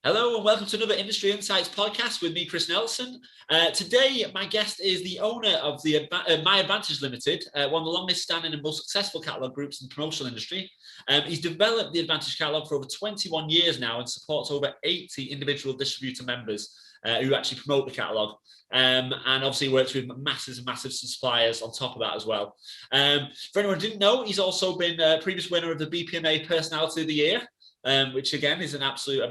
Hello and welcome to another Industry Insights podcast with me, Chris Nelson. Today, my guest is the owner of the My Advantage Ltd, one of the longest standing and most successful catalogue groups in the promotional industry. He's developed the Advantage Catalogue for over 21 years now and supports over 80 individual distributor members who actually promote the catalogue. And obviously works with massive suppliers on top of that as well. For anyone who didn't know, he's also been a previous winner of the BPMA Personality of the Year. Which again is an absolute,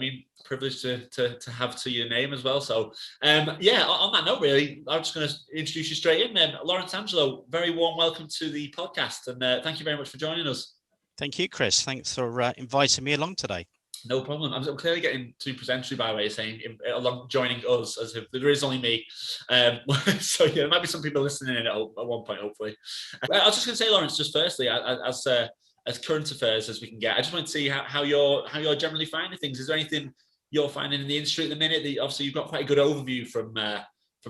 privilege to have to your name as well. So, on that note, really, I'm just going to introduce you straight in. Lawrence Angelow, very warm welcome to the podcast, and thank you very much for joining us. Thank you, Chris. Thanks for inviting me along today. No problem. I'm clearly getting too presentary by way of saying along joining us, as if there is only me. So yeah, there might be some people listening in at one point, hopefully. I was just going to say, Lawrence, just firstly, as current affairs as we can get, I just want to see how you're generally finding things. Is there anything you're finding in the industry at the minute? Obviously, you've got quite a good overview from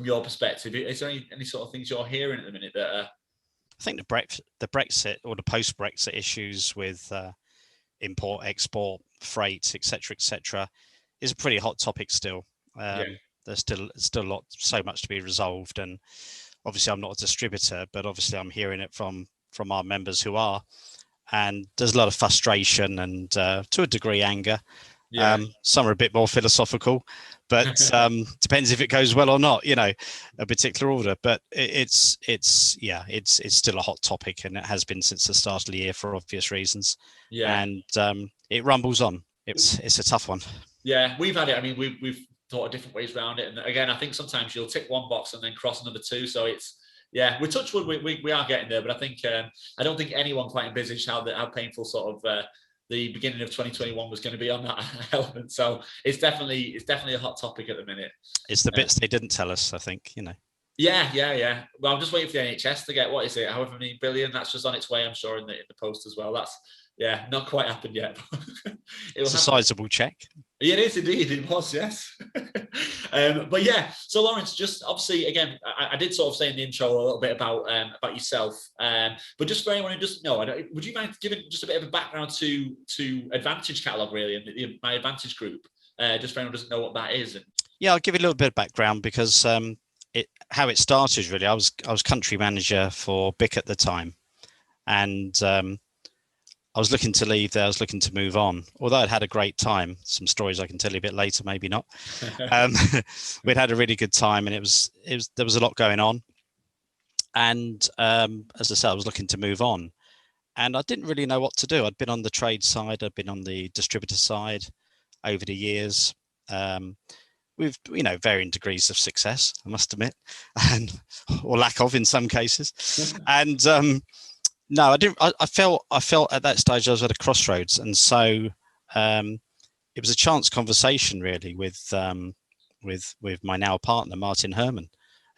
your perspective. Is there any sort of things you're hearing at the minute that? I think the Brexit or the post-Brexit issues with import, export, freight, etc., is a pretty hot topic still. There's still so much to be resolved, and obviously, I'm not a distributor, but obviously, I'm hearing it from our members who are. And there's a lot of frustration and to a degree anger. Some are a bit more philosophical, but depends if it goes well or not, a particular order. But it's still a hot topic, and it has been since the start of the year for obvious reasons. And it rumbles on. It's a tough one. Yeah, we've had it. We've thought of different ways around it, and again, I think sometimes you'll tick one box and then cross another two. So it's. Yeah, we're touch wood, we are getting there, but I think I don't think anyone quite envisaged how painful sort of the beginning of 2021 was going to be on that element. So it's definitely a hot topic at the minute. It's the bits they didn't tell us, I think, Yeah. Well, I'm just waiting for the NHS to get, what is it, however many billion, that's just on its way, I'm sure, in the post as well. That's not quite happened yet. It's a sizable check. It is indeed. It was, yes. But yeah, so Lawrence, just obviously, again, I did sort of say in the intro a little bit about yourself, but just for anyone who doesn't know, would you mind giving just a bit of a background to Advantage Catalogue, really, and My Advantage Group, just for anyone who doesn't know what that is? Yeah, I'll give you a little bit of background because how it started, really, I was country manager for BIC at the time, and I was looking to leave there. I was looking to move on, although I'd had a great time. Some stories I can tell you a bit later, maybe not. We'd had a really good time, and there was a lot going on. And as I said, I was looking to move on, and I didn't really know what to do. I'd been on the trade side, I'd been on the distributor side over the years, with varying degrees of success, I must admit, or lack of in some cases, and. No, I didn't. I felt at that stage I was at a crossroads, and so it was a chance conversation really with my now partner Martin Herman,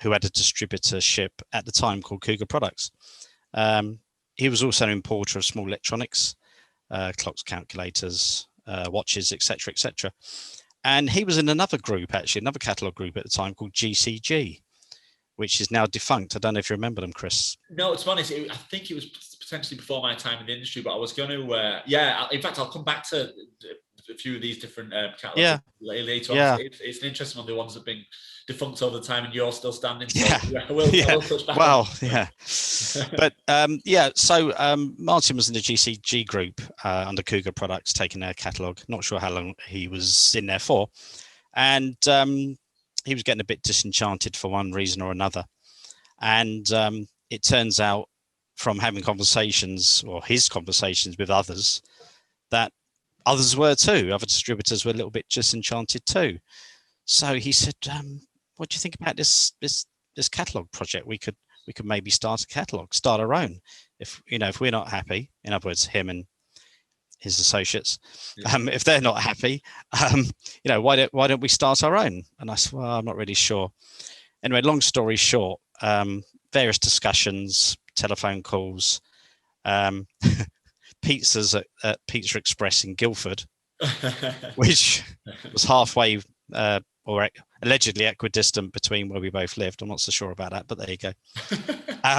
who had a distributorship at the time called Cougar Products. He was also an importer of small electronics, clocks, calculators, watches, etc. And he was in another group, actually, another catalogue group at the time called GCG, which is now defunct. I don't know if you remember them, Chris. No, it's funny. I think it was potentially before my time in the industry, but I was going to, in fact, I'll come back to a few of these different catalogs later on. It's an interesting one, the ones that have been defunct over the time and you're still standing. So I will touch back on. But so Martin was in the GCG group under Cougar Products, taking their catalogue. Not sure how long he was in there for. And he was getting a bit disenchanted for one reason or another. And it turns out from having conversations, or his conversations with others, that others were too. Other distributors were a little bit disenchanted too. So he said, what do you think about this catalogue project? We could maybe start a catalogue, start our own. If we're not happy, in other words, him and his associates, if they're not happy, why don't we start our own? And I said, well, I'm not really sure. Anyway, long story short, various discussions, telephone calls, pizzas at Pizza Express in Guildford, which was halfway or allegedly equidistant between where we both lived. I'm not so sure about that, but there you go.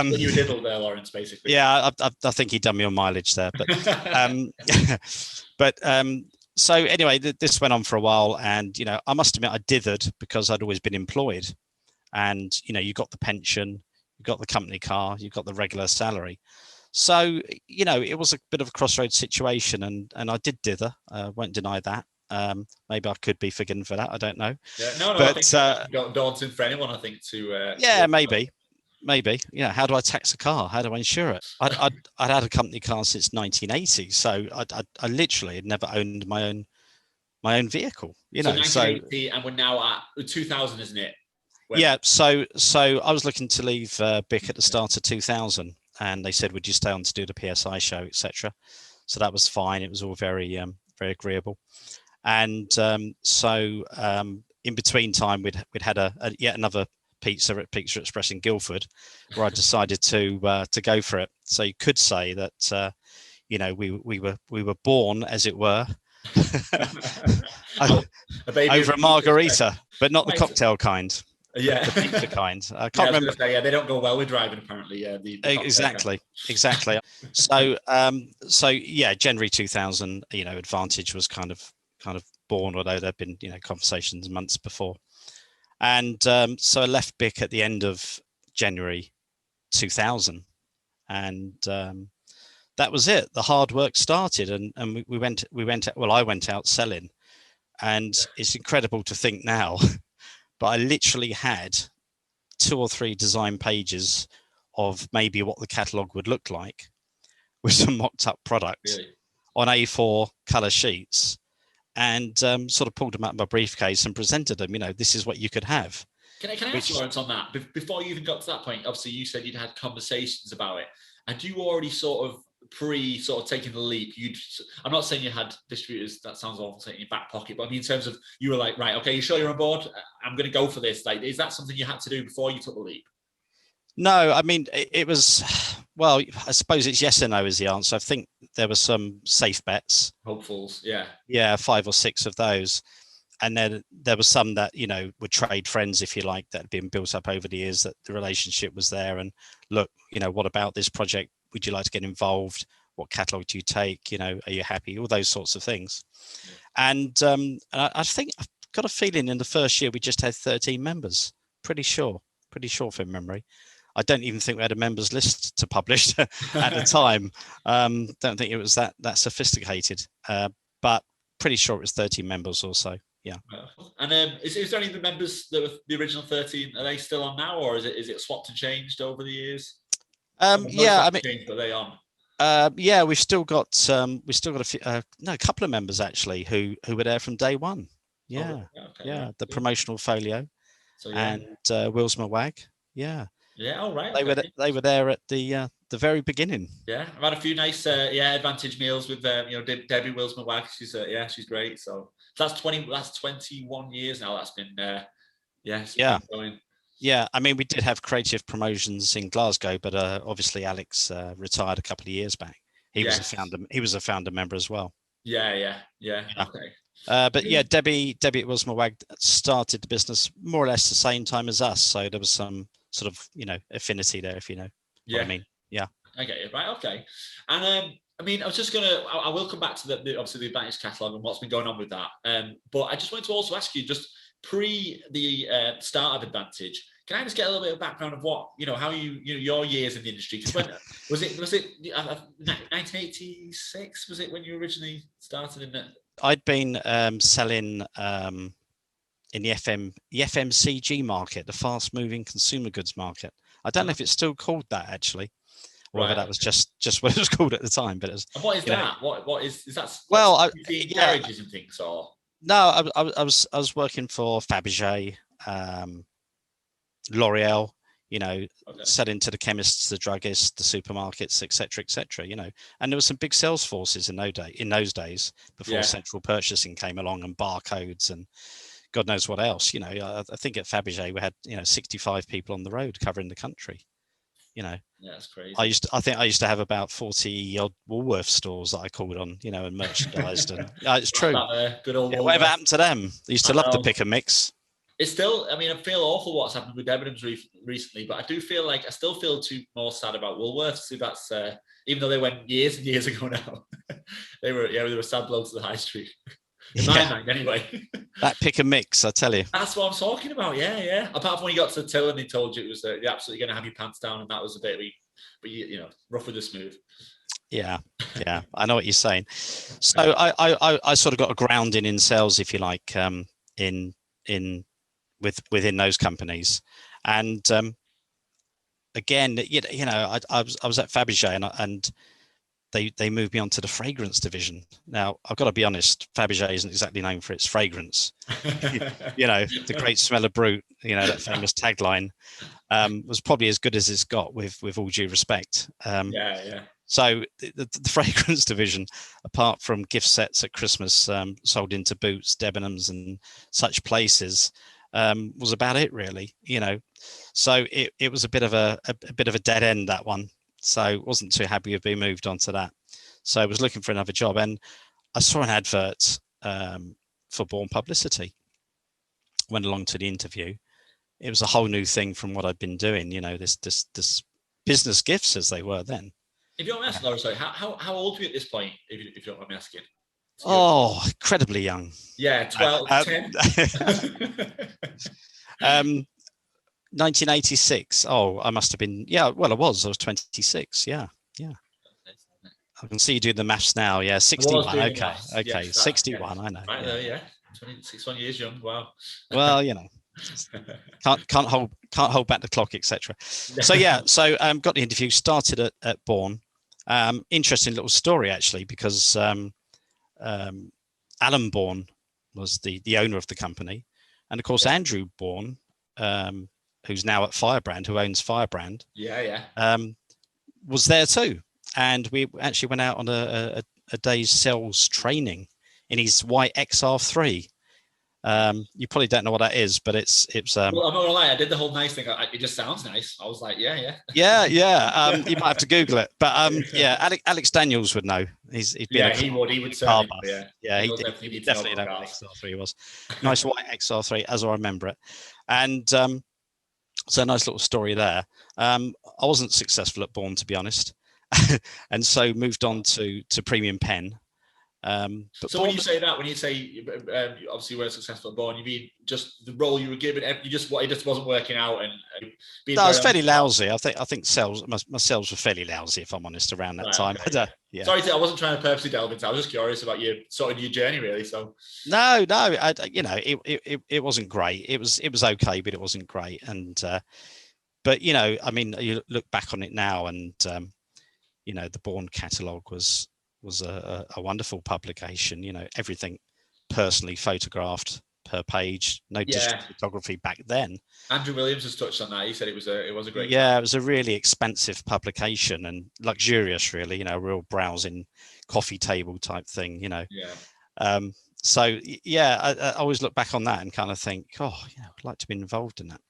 You diddled there, Lawrence, basically. Yeah, I think he done me on mileage there, but so anyway, this went on for a while, and I must admit I dithered because I'd always been employed, and you got the pension, you got the company car, you got the regular salary. So it was a bit of a crossroads situation, and I did dither. Won't deny that. Maybe I could be forgiven for that. I don't know. Yeah, no, but I think daunting for anyone. I think to yeah, maybe. How do I tax a car? How do I insure it? I'd had a company car since 1980, so I literally had never owned my own vehicle. So 1980, and we're now at 2000, isn't it? Yeah. So I was looking to leave BIC at the start of 2000, and they said, "Would you stay on to do the PSI show, etc." So that was fine. It was all very agreeable. And so in between time, we'd had yet another pizza at Pizza Express in Guildford, where I decided to go for it. So you could say that we were born, as it were, over a margarita, but not the cocktail kind. Yeah, the pizza kind. I can't remember. Say, they don't go well with driving, apparently. Yeah, exactly. So yeah, January 2000. Advantage was kind of born, although there'd been conversations months before. And so I left BIC at the end of January 2000, and that was it. The hard work started, and we went. Well, I went out selling, and it's incredible to think now, but I literally had 2 or 3 design pages of maybe what the catalogue would look like, with some mocked up products on A4 color sheets. And sort of pulled them out of my briefcase and presented them. This is what you could have. Can I ask you, Lawrence, on that? Before you even got to that point, obviously you said you'd had conversations about it. Had you already sort of taking the leap? I'm not saying you had distributors. That sounds awful, in your back pocket. But I mean, in terms of, you were like, right, okay, you sure you're on board? I'm going to go for this. Like, is that something you had to do before you took the leap? No, I mean, it was, well, I suppose it's yes and no is the answer. I think there were some safe bets. Hopefuls, yeah. Yeah, 5 or 6 of those. And then there were some that, were trade friends, if you like, that had been built up over the years, that the relationship was there. And look, what about this project? Would you like to get involved? What catalogue do you take? Are you happy? All those sorts of things. Yeah. And I think I've got a feeling in the first year we just had 13 members. Pretty sure from memory. I don't even think we had a members list to publish at the time. Don't think it was that sophisticated, but pretty sure it was 13 members or so. Yeah. And is there any of the members that were the original 13? Are they still on now, or is it swapped and changed over the years? Yeah, I mean, changed, but are they on? Yeah, we've still got a couple of members actually who were there from day one. Yeah, the promotional folio, and Wills Mawag. Yeah. Yeah, all right. They were there at the very beginning. Yeah, I've had a few nice Advantage meals with Debbie Wills Mawag. She's great. So that's 21 years now. That's been been going. Yeah, I mean, we did have creative promotions in Glasgow, but obviously Alex retired a couple of years back. He was a founder member as well. Yeah. Okay. But yeah, Debbie Wills Mawag started the business more or less the same time as us, so there was some sort of affinity there, if you know what I mean. Yeah. Okay. Right. Okay. And I mean, I will come back to the obviously the Advantage Catalogue and what's been going on with that. But I just wanted to also ask you, just pre the start of Advantage, can I just get a little bit of background of what how your years in the industry? When was it 1986? Was it when you originally started in it? I'd been selling in the FMCG market, the fast moving consumer goods market. I don't know if it's still called that actually, or whether that was just what it was called at the time. But it was, and what is that? What is that? Well, garages and things, or no, I was working for Fabergé, L'Oreal, selling to the chemists, the druggists, the supermarkets, etc., and there were some big sales forces in those days before central purchasing came along and barcodes and God knows what else. I think at Fabergé we had 65 people on the road covering the country. Yeah, that's crazy. I think I used to have about 40 odd Woolworth stores that I called on, and merchandised, and it's true. Good old whatever happened to them? They used to love the pick and mix. It's still, I mean, I feel awful what's happened with Debenhams recently, but I do feel like I still feel more sad about Woolworths. So that's even though they went years and years ago now, they were a sad blow to the high street. In my mind, anyway. That pick and mix, I tell you. That's what I'm talking about. Yeah. Apart from when you got to the till and they told you it was you're absolutely going to have your pants down, and that was a bit, but rough with the smooth. Yeah, I know what you're saying. So I sort of got a grounding in sales, if you like, within those companies, and again, I was at Fabergé, and they moved me on to the fragrance division. Now, I've got to be honest, Fabergé isn't exactly known for its fragrance. The great smell of brute, that famous tagline, was probably as good as it's got, with all due respect. Yeah. So the fragrance division, apart from gift sets at Christmas, sold into Boots, Debenhams, and such places, was about it, really. So it was a bit of a dead end, that one. So wasn't too happy with being moved on to that. So I was looking for another job, and I saw an advert for Born Publicity. Went along to the interview. It was a whole new thing from what I'd been doing. This business gifts, as they were then. If you don't mind me asking, sorry, how old were you at this point? If you don't mind me asking. Oh, incredibly young. Yeah, 12, 10. 1986. Oh, I must have been. Yeah, well, I was 26. Yeah. I can see you doing the maths now. Yeah, 61. Okay, yes, 61. I know. Right there, yeah. 61 years young. Wow. Well, can't hold back the clock, etc. So yeah, got the interview, started at Born. Interesting little story, actually, because Alan Bourne was the owner of the company, and of course Andrew Bourne, who's now at Firebrand, who owns Firebrand, was there too, and we actually went out on a day's sales training in his white XR3. You probably don't know what that is, but it's. Well, I'm not gonna lie, I did the whole nice thing. It just sounds nice. I was like, yeah. You might have to Google it, but Alex Daniels would know. He's been he would certainly. He definitely know what XR3 was. Nice white XR3, as I remember it, and so a nice little story there. I wasn't successful at Born, to be honest, and so moved on to Premium Pen. So when you say obviously you weren't successful at Born, you mean just the role you were given? It just wasn't working out, and no, I was fairly lousy. I think sales, my sales were fairly lousy, if I'm honest, around that time. Okay. Sorry, I wasn't trying to purposely delve into. I was just curious about your journey, really. So no, it wasn't great. It was okay, but it wasn't great. And but I mean, you look back on it now, and the Born Catalogue was a wonderful publication. Everything personally photographed per page, no digital photography back then. Andrew Williams has touched on that. He said it was a great it was a really expensive publication and luxurious, really, a real browsing coffee table type thing. I always look back on that and kind of think, I'd like to be involved in that.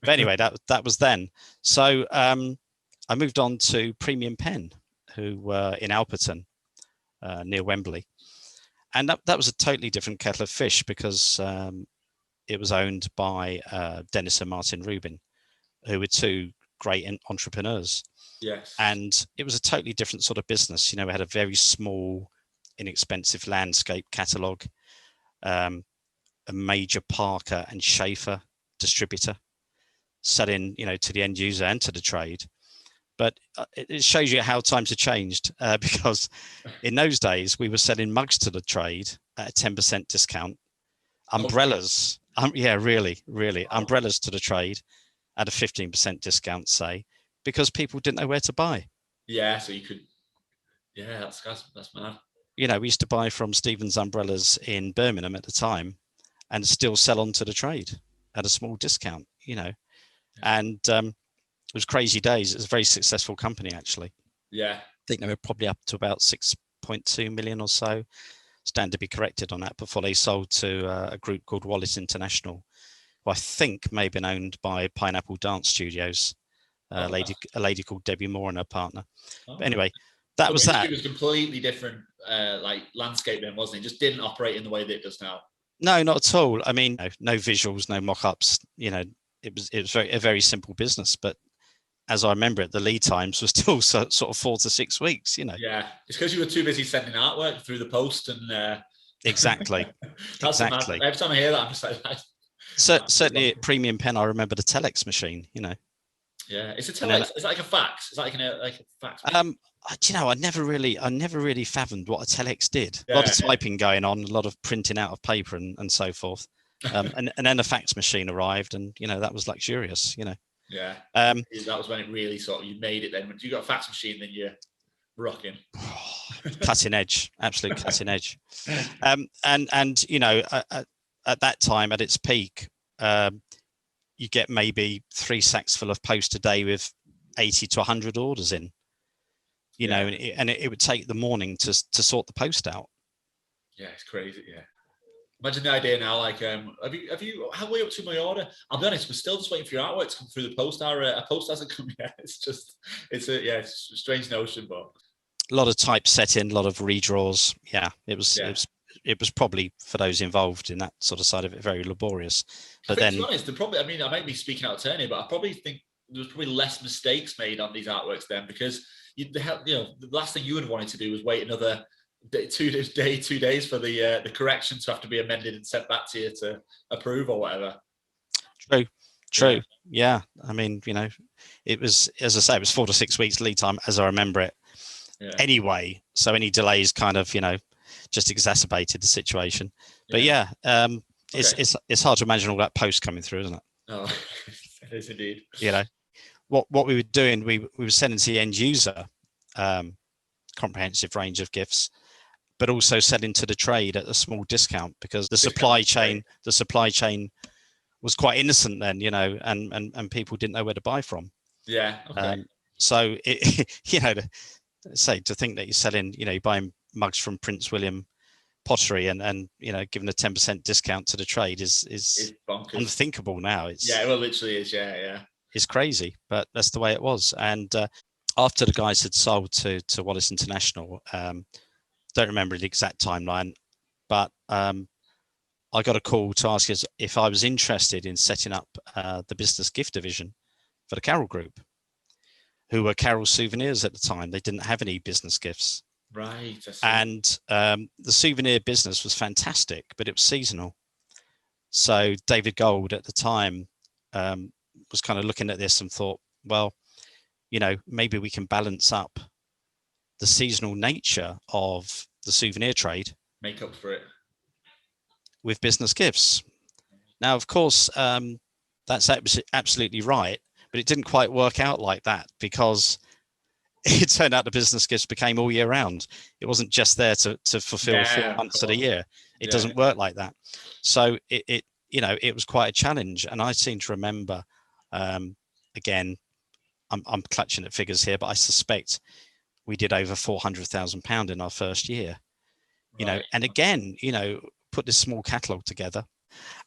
But anyway, that was then. So I moved on to Premium Pen, who were in Alperton, near Wembley, and that was a totally different kettle of fish, because it was owned by Dennis and Martin Rubin, who were two great entrepreneurs. Yes. And it was a totally different sort of business. We had a very small, inexpensive landscape catalogue, a major Parker and Schaefer distributor, selling to the end user and to the trade. But it shows you how times have changed, because in those days we were selling mugs to the trade at a 10% discount, umbrellas, really, umbrellas to the trade at a 15% discount, say, because people didn't know where to buy. Yeah, so you could. Yeah, that's mad. We used to buy from Stevens Umbrellas in Birmingham at the time, and still sell on to the trade at a small discount. And it was crazy days. It was a very successful company, actually. Yeah. I think they were probably up to about 6.2 million or so. Stand to be corrected on that, before they sold to a group called Wallace International, who I think may have been owned by Pineapple Dance Studios, a lady called Debbie Moore and her partner. But anyway, that was that. It was completely different landscape then, wasn't it? It just didn't operate in the way that it does now. No, not at all. I mean, no visuals, no mock-ups. It was a very simple business, but as I remember it, the lead times were still sort of 4 to 6 weeks. Yeah, it's because you were too busy sending artwork through the post and Exactly. That's a mad. Exactly. Every time I hear that, I'm just like, Certainly at Premium Pen, I remember the telex machine, yeah, it's a And then, telex. It's like a fax. It's like a fax. I never really fathomed what a telex did. A lot Yeah, of typing going on, a lot of printing out of paper and so forth. And then the fax machine arrived, and that was luxurious. yeah. Um, That was when it really sort of you made it. Then when you got a fax machine, then you're rocking. Cutting edge, absolute cutting edge. And at that time, at its peak, you get maybe 3 sacks full of post a day with 80 to 100 orders in. And it would take the morning to sort the post out. Yeah, it's crazy. Yeah. Imagine the idea now, like, have you, how are we up to my order? I'll be honest, we're still just waiting for your artwork to come through the post. Our post hasn't come yet. It's a strange notion, but. A lot of typesetting, a lot of redraws. Yeah, it was probably, for those involved in that sort of side of it, very laborious. But then, to be honest, I might be speaking out of turn here, but I probably think there was probably less mistakes made on these artworks then, because the last thing you would have wanted to do was wait another 2 days for the correction to have to be amended and sent back to you to approve or whatever. True. Yeah. I mean, it was, as I say, it was 4 to 6 weeks lead time, as I remember it. Yeah. Anyway, so any delays kind of, just exacerbated the situation. But it's hard to imagine all that post coming through, isn't it? Oh, it is indeed. What we were doing, we were sending to the end user comprehensive range of gifts, but also selling to the trade at a small discount, because the supply chain was quite innocent then, and people didn't know where to buy from. Yeah. Okay. So to think that you're selling, you're buying mugs from Prince William Pottery and giving a 10% discount to the trade is unthinkable now. Well, literally is. Yeah. It's crazy, but that's the way it was. And after the guys had sold to Wallace International, don't remember the exact timeline, but I got a call to ask us if I was interested in setting up the business gift division for the Carroll Group, who were Carroll Souvenirs at the time. They didn't have any business gifts. Right. And the souvenir business was fantastic, but it was seasonal. So David Gold at the time was kind of looking at this and thought, well, maybe we can balance up the seasonal nature of the souvenir trade. Make up for it. With business gifts. Now, of course, that's absolutely right, but it didn't quite work out like that, because it turned out the business gifts became all year round. It wasn't just there to fulfill 4 months of the year. It doesn't work like that. So it was quite a challenge. And I seem to remember, again, I'm clutching at figures here, but I suspect we did over £400,000 in our first year. And again, put this small catalogue together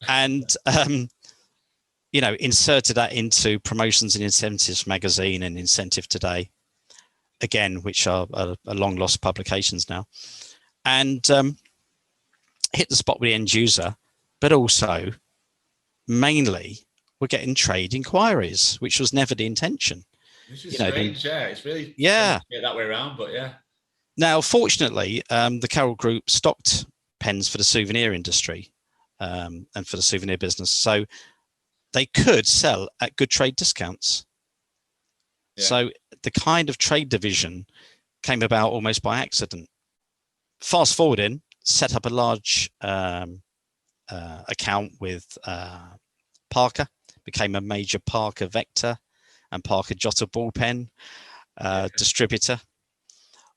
and inserted that into Promotions and Incentives magazine and Incentive Today, again, which are long lost publications now, and hit the spot with the end user, but also mainly we're getting trade inquiries, which was never the intention. Which is strange. It's really that way around, but yeah. Now, fortunately, the Carroll Group stocked pens for the souvenir industry and for the souvenir business, so they could sell at good trade discounts. So the kind of trade division came about almost by accident. Fast forwarding, set up a large account with Parker, became a major Parker Vector and Parker Jotter ball pen distributor.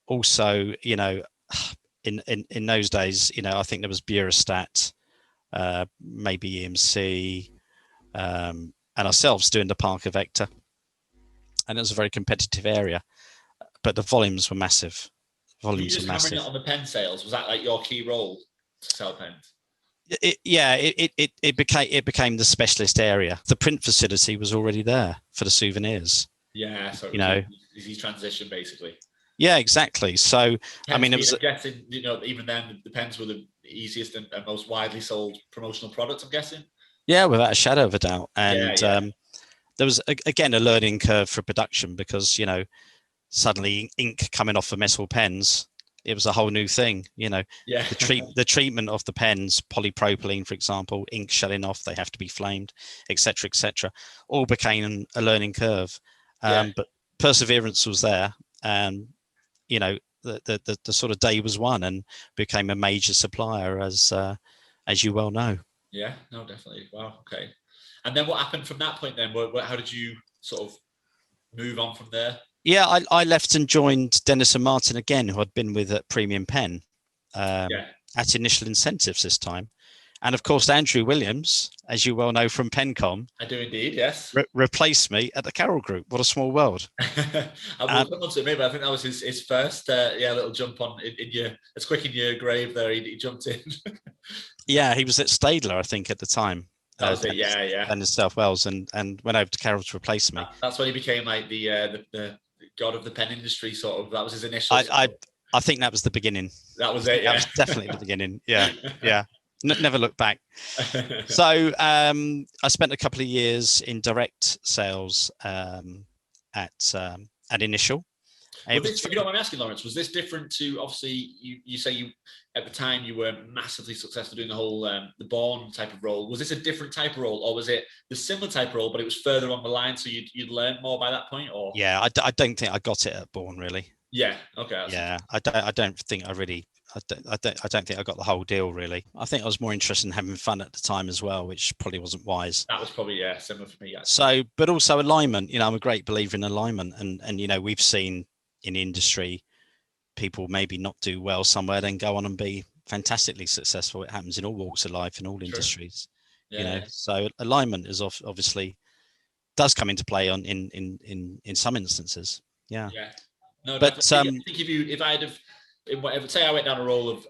Also, in those days, I think there was Burostat, maybe EMC, and ourselves doing the Parker Vector. And it was a very competitive area, but the volumes were massive. Were you just hammering it on the pen sales? Was that like your key role to sell pens? It became the specialist area. The print facility was already there for the souvenirs. Yeah, so easy transition basically. Yeah, exactly. So I mean, I'm guessing even then the pens were the easiest and most widely sold promotional products, I'm guessing. Yeah, without a shadow of a doubt. And there was again a learning curve for production, because suddenly ink coming off of metal pens it was a whole new thing. Yeah. The treatment of the pens, polypropylene, for example, ink shelling off, they have to be flamed, etc., all became a learning curve. But perseverance was there, and the sort of day was won, and became a major supplier, as you well know. Yeah, no, definitely. Wow. Okay. And then what happened from that point then? How did you sort of move on from there? Yeah, I left and joined Dennis and Martin again, who I'd been with at Premium Pen, at Initial Incentives this time. And of course, Andrew Williams, as you well know from Pencom, I do indeed, yes. Replaced me at the Carroll Group. What a small world. I will come on to it, maybe. I think that was his first little jump on in your, it's quick in your grave there. He jumped in. Yeah, he was at Stadler, I think, at the time. That was it, yeah. And in South Wales, and went over to Carroll to replace me. That's when he became like the god of the pen industry, sort of. That was his initial. I think that was the beginning. That was it. Yeah, that was definitely the beginning. Yeah. Never looked back. So I spent a couple of years in direct sales at Initial. If you don't mind me asking, Lawrence, was this different to, obviously, you say you at the time you were massively successful doing the whole the Born type of role. Was this a different type of role, or was it the similar type of role, but it was further on the line, so you'd learned more by that point? Or yeah, I don't think I got it at Born, really. Yeah. Okay. Yeah, I don't think I really. I don't think I got the whole deal, really. I think I was more interested in having fun at the time as well, which probably wasn't wise. That was probably similar for me. Yeah. So, but also alignment. I'm a great believer in alignment, and we've seen in the industry people maybe not do well somewhere, then go on and be fantastically successful. It happens in all walks of life, in all industries. So alignment is obviously does come into play in some instances. Yeah. No, but I think if I'd have, whatever, say I went down a role of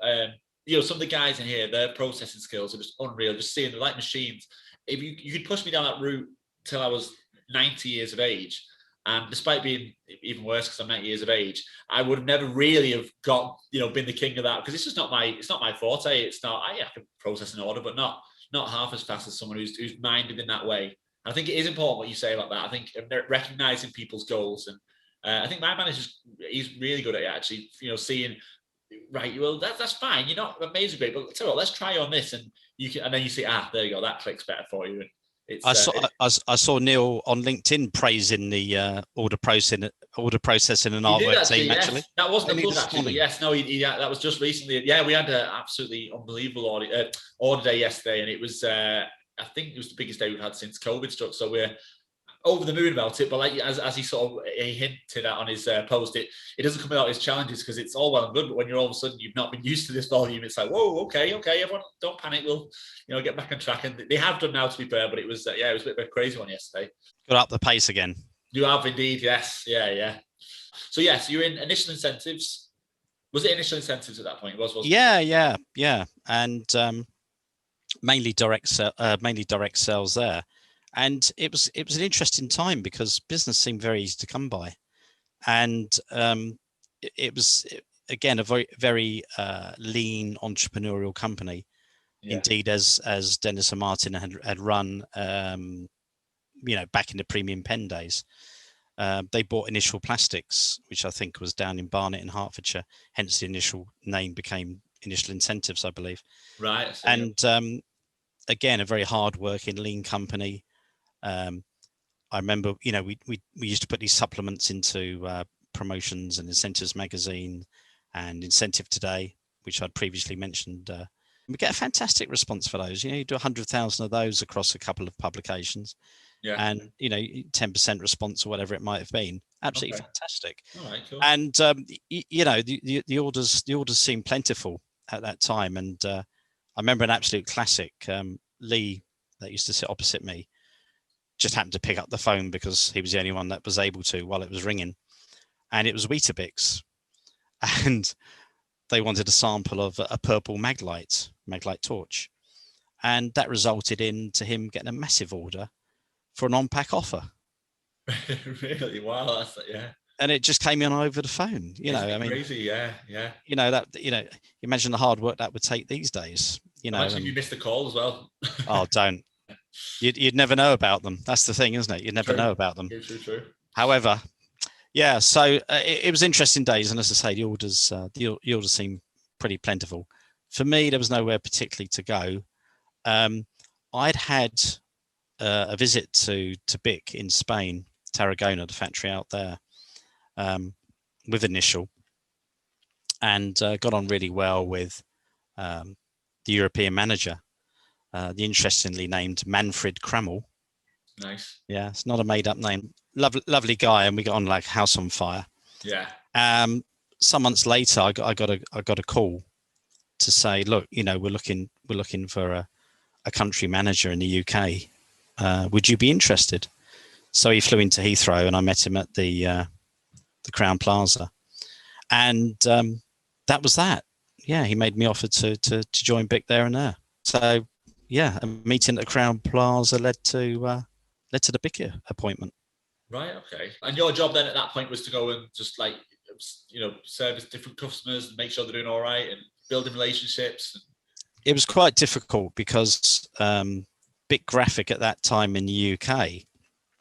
some of the guys in here, their processing skills are just unreal. Just seeing them like machines. If you could push me down that route till I was 90 years of age, and despite being even worse because I'm 90 years of age, I would have never really have got been the king of that, because it's just not my forte. It's not. I can process an order, but not half as fast as someone who's minded in that way. And I think it is important what you say about that. I think recognizing people's goals, and I think my manager's, he's really good at it, actually. Seeing, right, well, that's fine. You're not amazing, great, but tell you what, let's try on this, and then you see, there you go, that clicks better for you. And I saw Neil on LinkedIn praising the order processing and artwork team. Yes. Actually, that wasn't a plug, actually. Yes, no, that was just recently. Yeah, we had an absolutely unbelievable order day yesterday, and it was. I think it was the biggest day we've had since COVID struck. So we're over the moon about it, but like as he sort of he hinted at on his post, it doesn't come without its challenges, because it's all well and good, but when you're all of a sudden you've not been used to this volume, it's like, whoa, okay, everyone, don't panic, we'll get back on track. And they have done now, to be fair, but it was it was a bit of a crazy one yesterday. Got up the pace again. You have indeed, yes, yeah. So yes, you're in initial incentives. Was it initial incentives at that point? It was. Yeah, and mainly direct sales there. And it was an interesting time, because business seemed very easy to come by, and it was again a very very lean entrepreneurial company. Yeah. Indeed, as Dennis and Martin had run, back in the Premium Pen days, they bought Initial Plastics, which I think was down in Barnet in Hertfordshire. Hence, the initial name became Initial Incentives, I believe. Right. And again, a very hard-working, lean company. I remember, we used to put these supplements into Promotions and Incentives magazine and Incentive Today, which I'd previously mentioned. We get a fantastic response for those. You do 100,000 of those across a couple of publications, and 10% response or whatever it might have been. Absolutely fantastic. All right, cool. And the orders seemed plentiful at that time. And I remember an absolute classic. Lee, that used to sit opposite me, just happened to pick up the phone because he was the only one that was able to while it was ringing, and it was Weetabix, and they wanted a sample of a purple maglite torch, and that resulted into him getting a massive order for an on-pack offer. Really? Wow, And it just came in over the phone. Crazy, yeah. Imagine the hard work that would take these days. Imagine if you missed the call as well. Oh, don't. You'd never know about them. That's the thing, isn't it? You'd never know about them. True. However, Yeah, so it was interesting days, and as I say, the orders seemed pretty plentiful. For me, there was nowhere particularly to go. I'd had a visit to BIC in Spain, Tarragona, the factory out there, with Initial, and got on really well with the European manager, the interestingly named Manfred Kramel. Nice. Yeah, it's not a made-up name. Lovely guy, and we got on like house on fire. Yeah. Some months later, I got a call to say, look, we're looking for a country manager in the UK. Would you be interested? So he flew into Heathrow, and I met him at the Crowne Plaza, and that was that. Yeah, he made me offer to join BIC there and there. So yeah, a meeting at the Crowne Plaza led to the BIC appointment. Right. Okay. And your job then at that point was to go and just like, service different customers and make sure they're doing all right and building relationships. It was quite difficult because BIC Graphic at that time in the UK,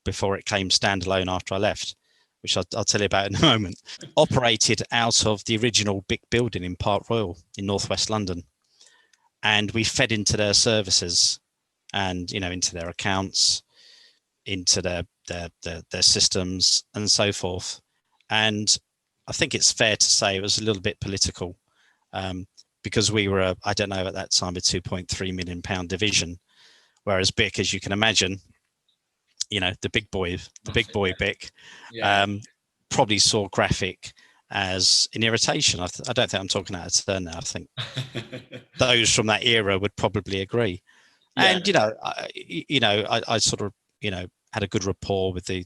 before it came standalone after I left, which I'll tell you about in a moment, operated out of the original BIC building in Park Royal in northwest London, and we fed into their services and into their accounts, into their systems and so forth. And I think it's fair to say it was a little bit political, because we were, I don't know, at that time, a £2.3 million division, whereas BIC, as you can imagine, the big boy BIC, probably saw graphic as an irritation. I don't think I'm talking out of turn now. I think those from that era would probably agree. Yeah. And I sort of had a good rapport with the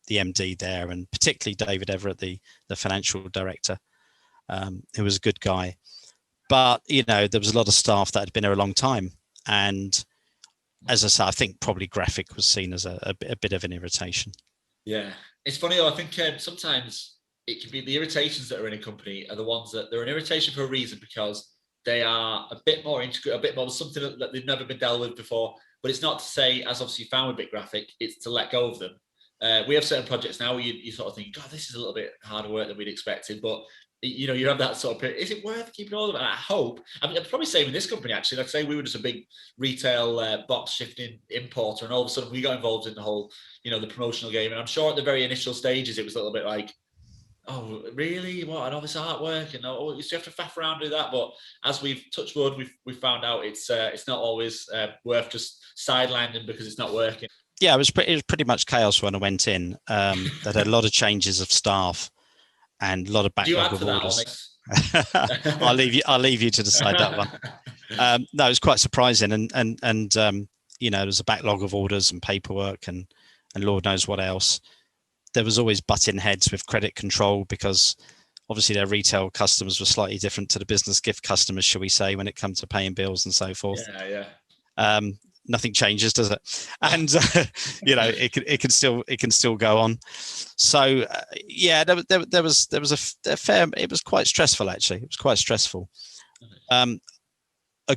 MD there, and particularly David Everett, the financial director, who was a good guy. But there was a lot of staff that had been there a long time, and as I say, I think probably graphic was seen as a bit of an irritation. Yeah, it's funny though. I think sometimes it can be the irritations that are in a company are the ones that they're an irritation for a reason, because they are a bit more integrated, a bit more something that they've never been dealt with before. But it's not to say, as obviously you found with BIC Graphic, it's to let go of them. We have certain projects now where you sort of think, God, this is a little bit harder work than we'd expected, but you have that sort of period. Is it worth keeping all of it? And I hope, I'm probably saying with this company, actually, like I say, we were just a big retail box shifting importer, and all of a sudden we got involved in the whole, the promotional game. And I'm sure at the very initial stages, it was a little bit like, oh, really? What? And all this artwork, and you used to have to faff around and do that. But as we've touched wood, we've found out it's not always worth just sidelining because it's not working. Yeah, it was pretty much chaos when I went in. There had a lot of changes of staff and a lot of backlog of orders. I'll leave you to decide that one. No, it was quite surprising, and there was a backlog of orders and paperwork and Lord knows what else. There was always butting heads with credit control, because obviously their retail customers were slightly different to the business gift customers, shall we say, when it comes to paying bills and so forth. Yeah. Nothing changes, does it? And it can still go on. So there was a fair. It was quite stressful, actually. It was quite stressful. A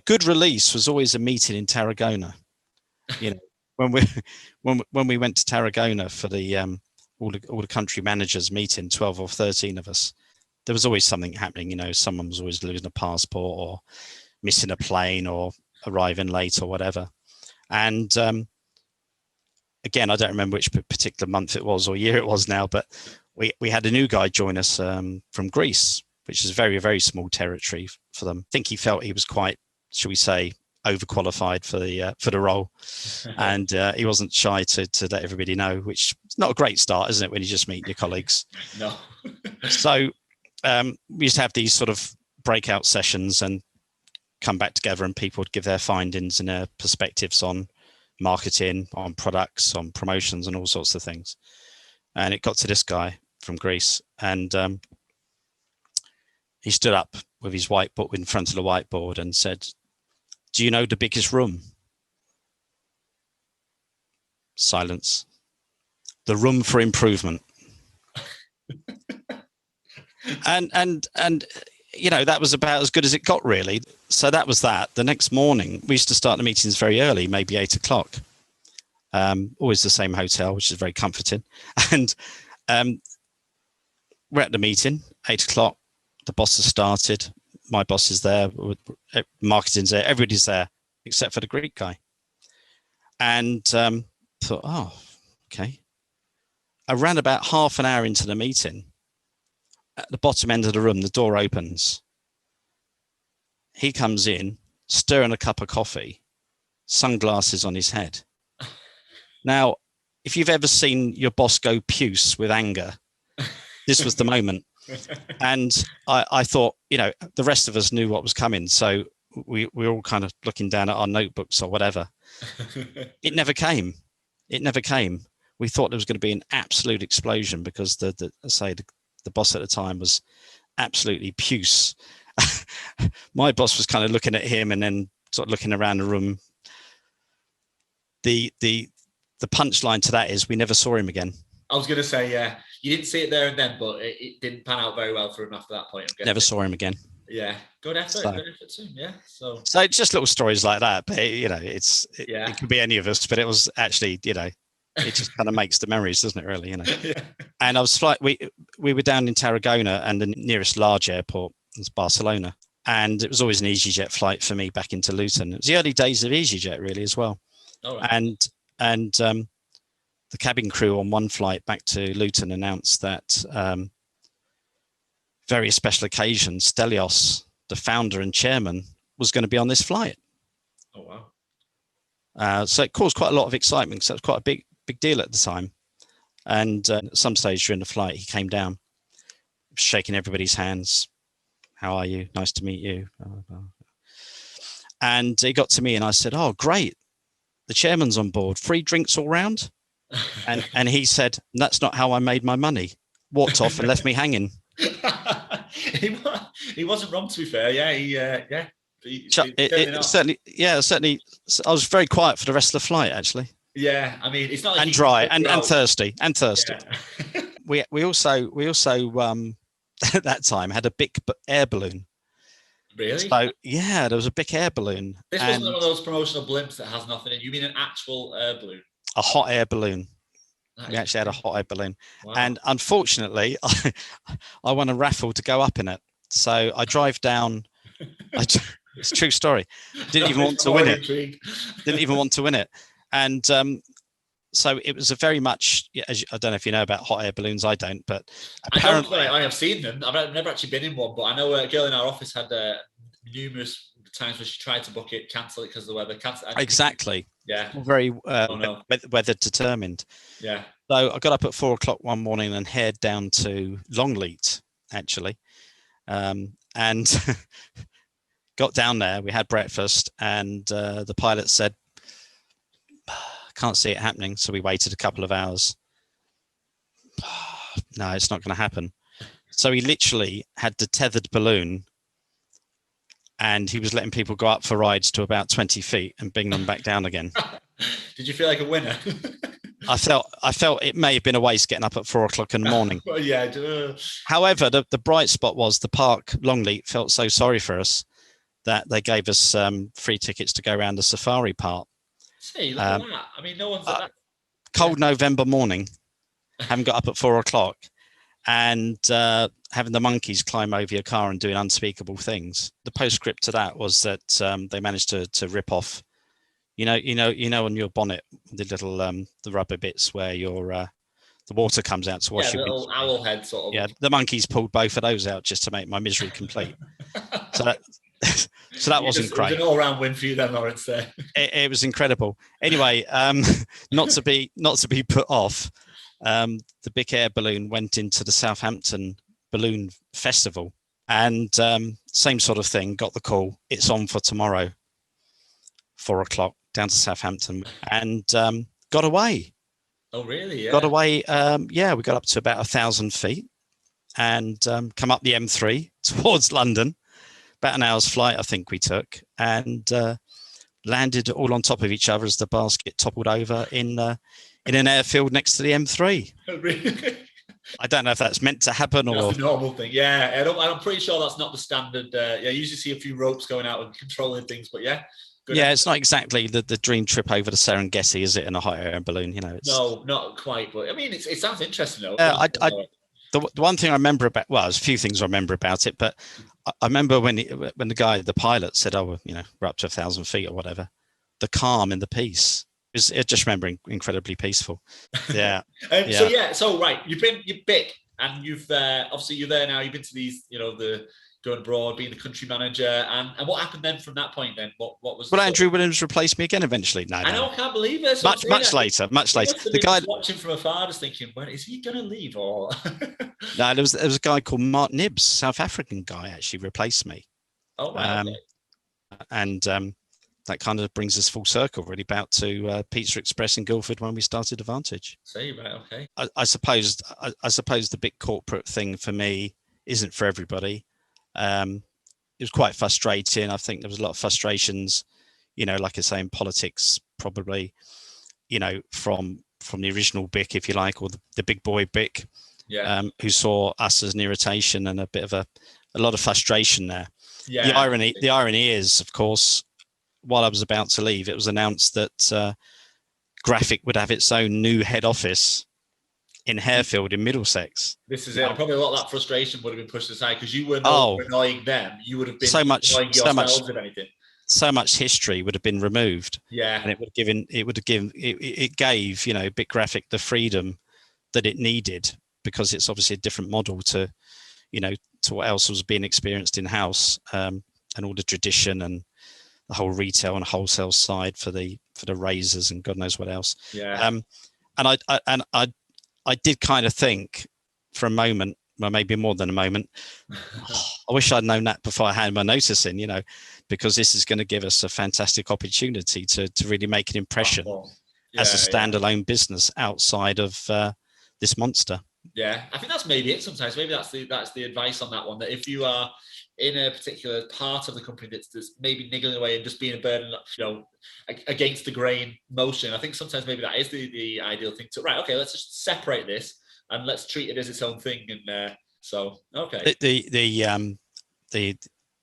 good release was always a meeting in Tarragona. When we went to Tarragona for the all the country managers meeting, 12 or 13 of us, there was always something happening. Someone was always losing a passport or missing a plane or arriving late or whatever. And again, I don't remember which particular month it was or year it was now, but we had a new guy join us from Greece, which is very, very small territory for them. I think he felt he was quite, shall we say, overqualified for the role, and he wasn't shy to let everybody know, which is not a great start, isn't it, when you just meet your colleagues? No. So we used to have these sort of breakout sessions and come back together, and people would give their findings and their perspectives on marketing, on products, on promotions, and all sorts of things. And it got to this guy from Greece, and he stood up with his whiteboard in front of the whiteboard and said, "Do you know the biggest room?" Silence. "The room for improvement." and that was about as good as it got, really. So that was that. The next morning, we used to start the meetings very early, maybe 8 o'clock. Always the same hotel, which is very comforting. And we're at the meeting, 8 o'clock. The boss has started. My boss is there. Marketing's there. Everybody's there except for the Greek guy. And thought, oh, okay. Around about half an hour into the meeting, at the bottom end of the room, the door opens. He comes in, stirring a cup of coffee, sunglasses on his head. Now, if you've ever seen your boss go puce with anger, this was the moment. And I thought, the rest of us knew what was coming. So we were all kind of looking down at our notebooks or whatever. It never came. We thought there was going to be an absolute explosion because the boss at the time was absolutely puce. My boss was kind of looking at him and then sort of looking around the room. The punchline to that is we never saw him again. I was going to say, yeah, you didn't see it there and then, but it didn't pan out very well for him after that point. Never saw him again. Yeah, good effort. Good effort too. Yeah. So it's just little stories like that, but it could be any of us, but it was actually, it just kind of makes the memories, doesn't it? Really, Yeah. And I was we were down in Tarragona, and the nearest large airport was Barcelona, and it was always an EasyJet flight for me back into Luton. It was the early days of EasyJet, really, as well. All right. And the cabin crew on one flight back to Luton announced that various special occasions, Stelios, the founder and chairman, was going to be on this flight. Oh, wow. So it caused quite a lot of excitement. So it was quite a big deal at the time. And at some stage during the flight, he came down, shaking everybody's hands. How are you? Nice to meet you. And he got to me and I said, oh, great. The chairman's on board. Free drinks all round. And he said, that's not how I made my money. Walked off and left me hanging. He wasn't wrong, to be fair. Yeah, certainly. I was very quiet for the rest of the flight, actually. Yeah, I mean, it's not like and dry and thirsty. Yeah. We also at that time had a big air balloon. Really? So yeah, there was a big air balloon. This wasn't one of those promotional blimps that has nothing in. You mean an actual air balloon? A hot air balloon. We actually had a hot air balloon. Wow. And unfortunately, I won a raffle to go up in it. So I drive down. It's a true story. Didn't even want to win it. And so it was a very much, I don't know if you know about hot air balloons. I don't, but apparently I have seen them. I've never actually been in one, but I know a girl in our office had numerous times where she tried to book it, cancel it because of the weather. Exactly. Yeah. Very weather determined. Yeah. So I got up at 4 o'clock one morning and headed down to Longleat, actually, and got down there. We had breakfast, and the pilot said, can't see it happening. So we waited a couple of hours. No, it's not going to happen. So he literally had the tethered balloon, and he was letting people go up for rides to about 20 feet and bring them back down again. Did you feel like a winner? I felt it may have been a waste getting up at 4 o'clock in the morning. Well, yeah. However, the bright spot was the park, Longleat, felt so sorry for us that they gave us free tickets to go around the safari park. See, look at that. I mean, no one's at that. Cold November morning, having got up at 4 o'clock, and having the monkeys climb over your car and doing unspeakable things. The postscript to that was that they managed to rip off, you know, on your bonnet, the little the rubber bits where your the water comes out to wash your little owl head sort of. Yeah, the monkeys pulled both of those out just to make my misery complete. So that wasn't great. It was an all-round win for you then, Lawrence. There. It was incredible. Anyway, not to be put off. The big air balloon went into the Southampton Balloon Festival, and same sort of thing. Got the call. It's on for tomorrow, 4 o'clock, down to Southampton, and got away. Oh, really? Yeah. Got away. Yeah, we got up to about 1,000 feet, and come up the M3 towards London. About an hour's flight, I think we took, and landed all on top of each other as the basket toppled over in an airfield next to the M3. Oh, really? I don't know if that's meant to happen or that's the normal thing. Yeah, I'm pretty sure that's not the standard. You usually see a few ropes going out and controlling things, but yeah. Yeah, it's not exactly the dream trip over to Serengeti, is it, in a hot air balloon? You know, no, not quite. But I mean, it sounds interesting though. the one thing I remember about, well, there's a few things I remember about it, but I remember when the pilot said, "Oh, we're up to 1,000 feet or whatever." The calm and the peace. I just remember incredibly peaceful. Yeah, yeah. So right, you're big, and you've obviously you're there now. You've been to these, the going abroad, being the country manager, and what happened then from that point? Then what was? Well, Andrew Williams replaced me again eventually. No, I know, I can't believe it. Much later. The guy watching from afar, just thinking, "Well, is he going to leave?" Or no, there was a guy called Mark Nibbs, South African guy, actually replaced me. Oh, wow. Okay. And that kind of brings us full circle, really, back to Pizza Express in Guildford when we started Advantage. See, right, okay. I suppose the big corporate thing for me isn't for everybody. It was quite frustrating. I think there was a lot of frustrations, like I say, in politics, probably, from the original BIC, if you like, or the big boy BIC, who saw us as an irritation and a bit of a lot of frustration there. Yeah. The irony is, of course, while I was about to leave, it was announced that Graphic would have its own new head office in Harefield in Middlesex. This is it. Probably a lot of that frustration would have been pushed aside because you were no annoying them. You would have been annoying yourselves, if anything. So much history would have been removed. Yeah. And it gave, Big Graphic the freedom that it needed, because it's obviously a different model to what else was being experienced in house, and all the tradition and the whole retail and wholesale side for the razors and God knows what else. Yeah. And I did kind of think for a moment, well, maybe more than a moment, I wish I'd known that before I handed my notice in, because this is going to give us a fantastic opportunity to really make an impression as a standalone business outside of this monster. Yeah, I think that's maybe it sometimes. Maybe that's the advice on that one, that if you are in a particular part of the company that's maybe niggling away and just being a burden, against the grain motion, I think sometimes maybe that is the ideal thing to, right, okay, let's just separate this and let's treat it as its own thing. And okay.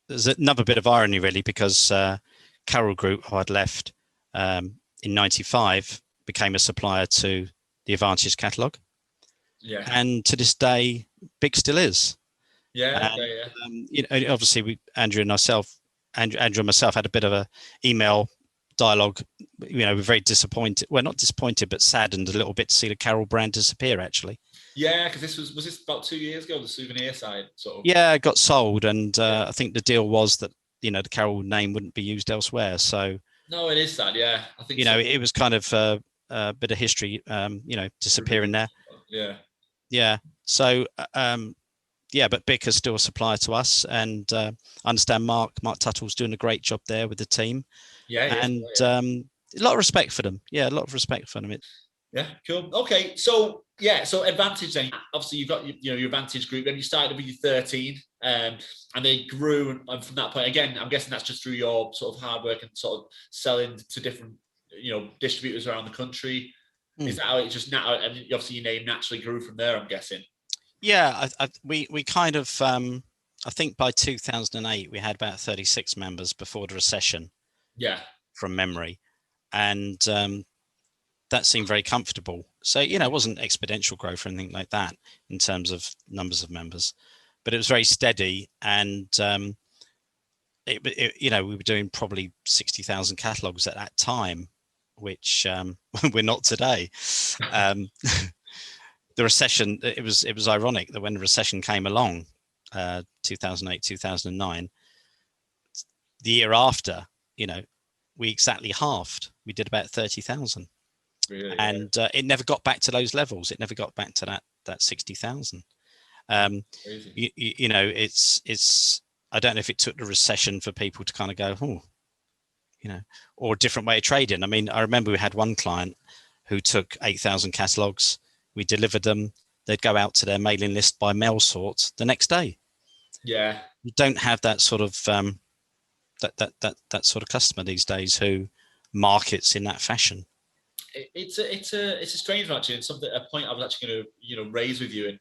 There's another bit of irony, really, because Carroll Group, who I'd left in '95, became a supplier to the Advantage Catalogue. Yeah. And to this day, BIC still is. Yeah. Obviously, Andrew and myself had a bit of a email dialogue. We're very disappointed. Well, not disappointed, but saddened a little bit to see the Carroll brand disappear, actually. Yeah, because was this about 2 years ago, the souvenir side, sort of? Yeah, it got sold, and I think the deal was that the Carroll name wouldn't be used elsewhere. So no, it is sad. Yeah, I think it was kind of a bit of history, disappearing there. Yeah. Yeah. So, but BIC is still a supplier to us, and I understand Mark Tuttle's doing a great job there with the team. Yeah. And a lot of respect for them. Yeah, a lot of respect for them. Yeah, cool. Okay, so Advantage then. Obviously, you've got your Advantage group. Then you started with your 13, and they grew. And from that point, again, I'm guessing that's just through your sort of hard work and sort of selling to different, distributors around the country. Is that how it just now? And obviously, your name naturally grew from there, I'm guessing. Yeah, we kind of. I think by 2008 we had about 36 members before the recession. Yeah. From memory, and that seemed very comfortable. So it wasn't exponential growth or anything like that in terms of numbers of members, but it was very steady. And we were doing probably 60,000 catalogues at that time, which we're not today. The recession, it was ironic that when the recession came along, 2008, 2009, the year after, we exactly halved. We did about 30,000. Really? And it never got back to those levels. It never got back to that 60,000. It's I don't know if it took the recession for people to kind of go, or a different way of trading. I mean, I remember we had one client who took 8,000 catalogues. We delivered them. They'd go out to their mailing list by mail sort the next day. Yeah. You don't have that sort of that sort of customer these days who markets in that fashion. It's a strange one, actually, and a point I was actually going to raise with you. And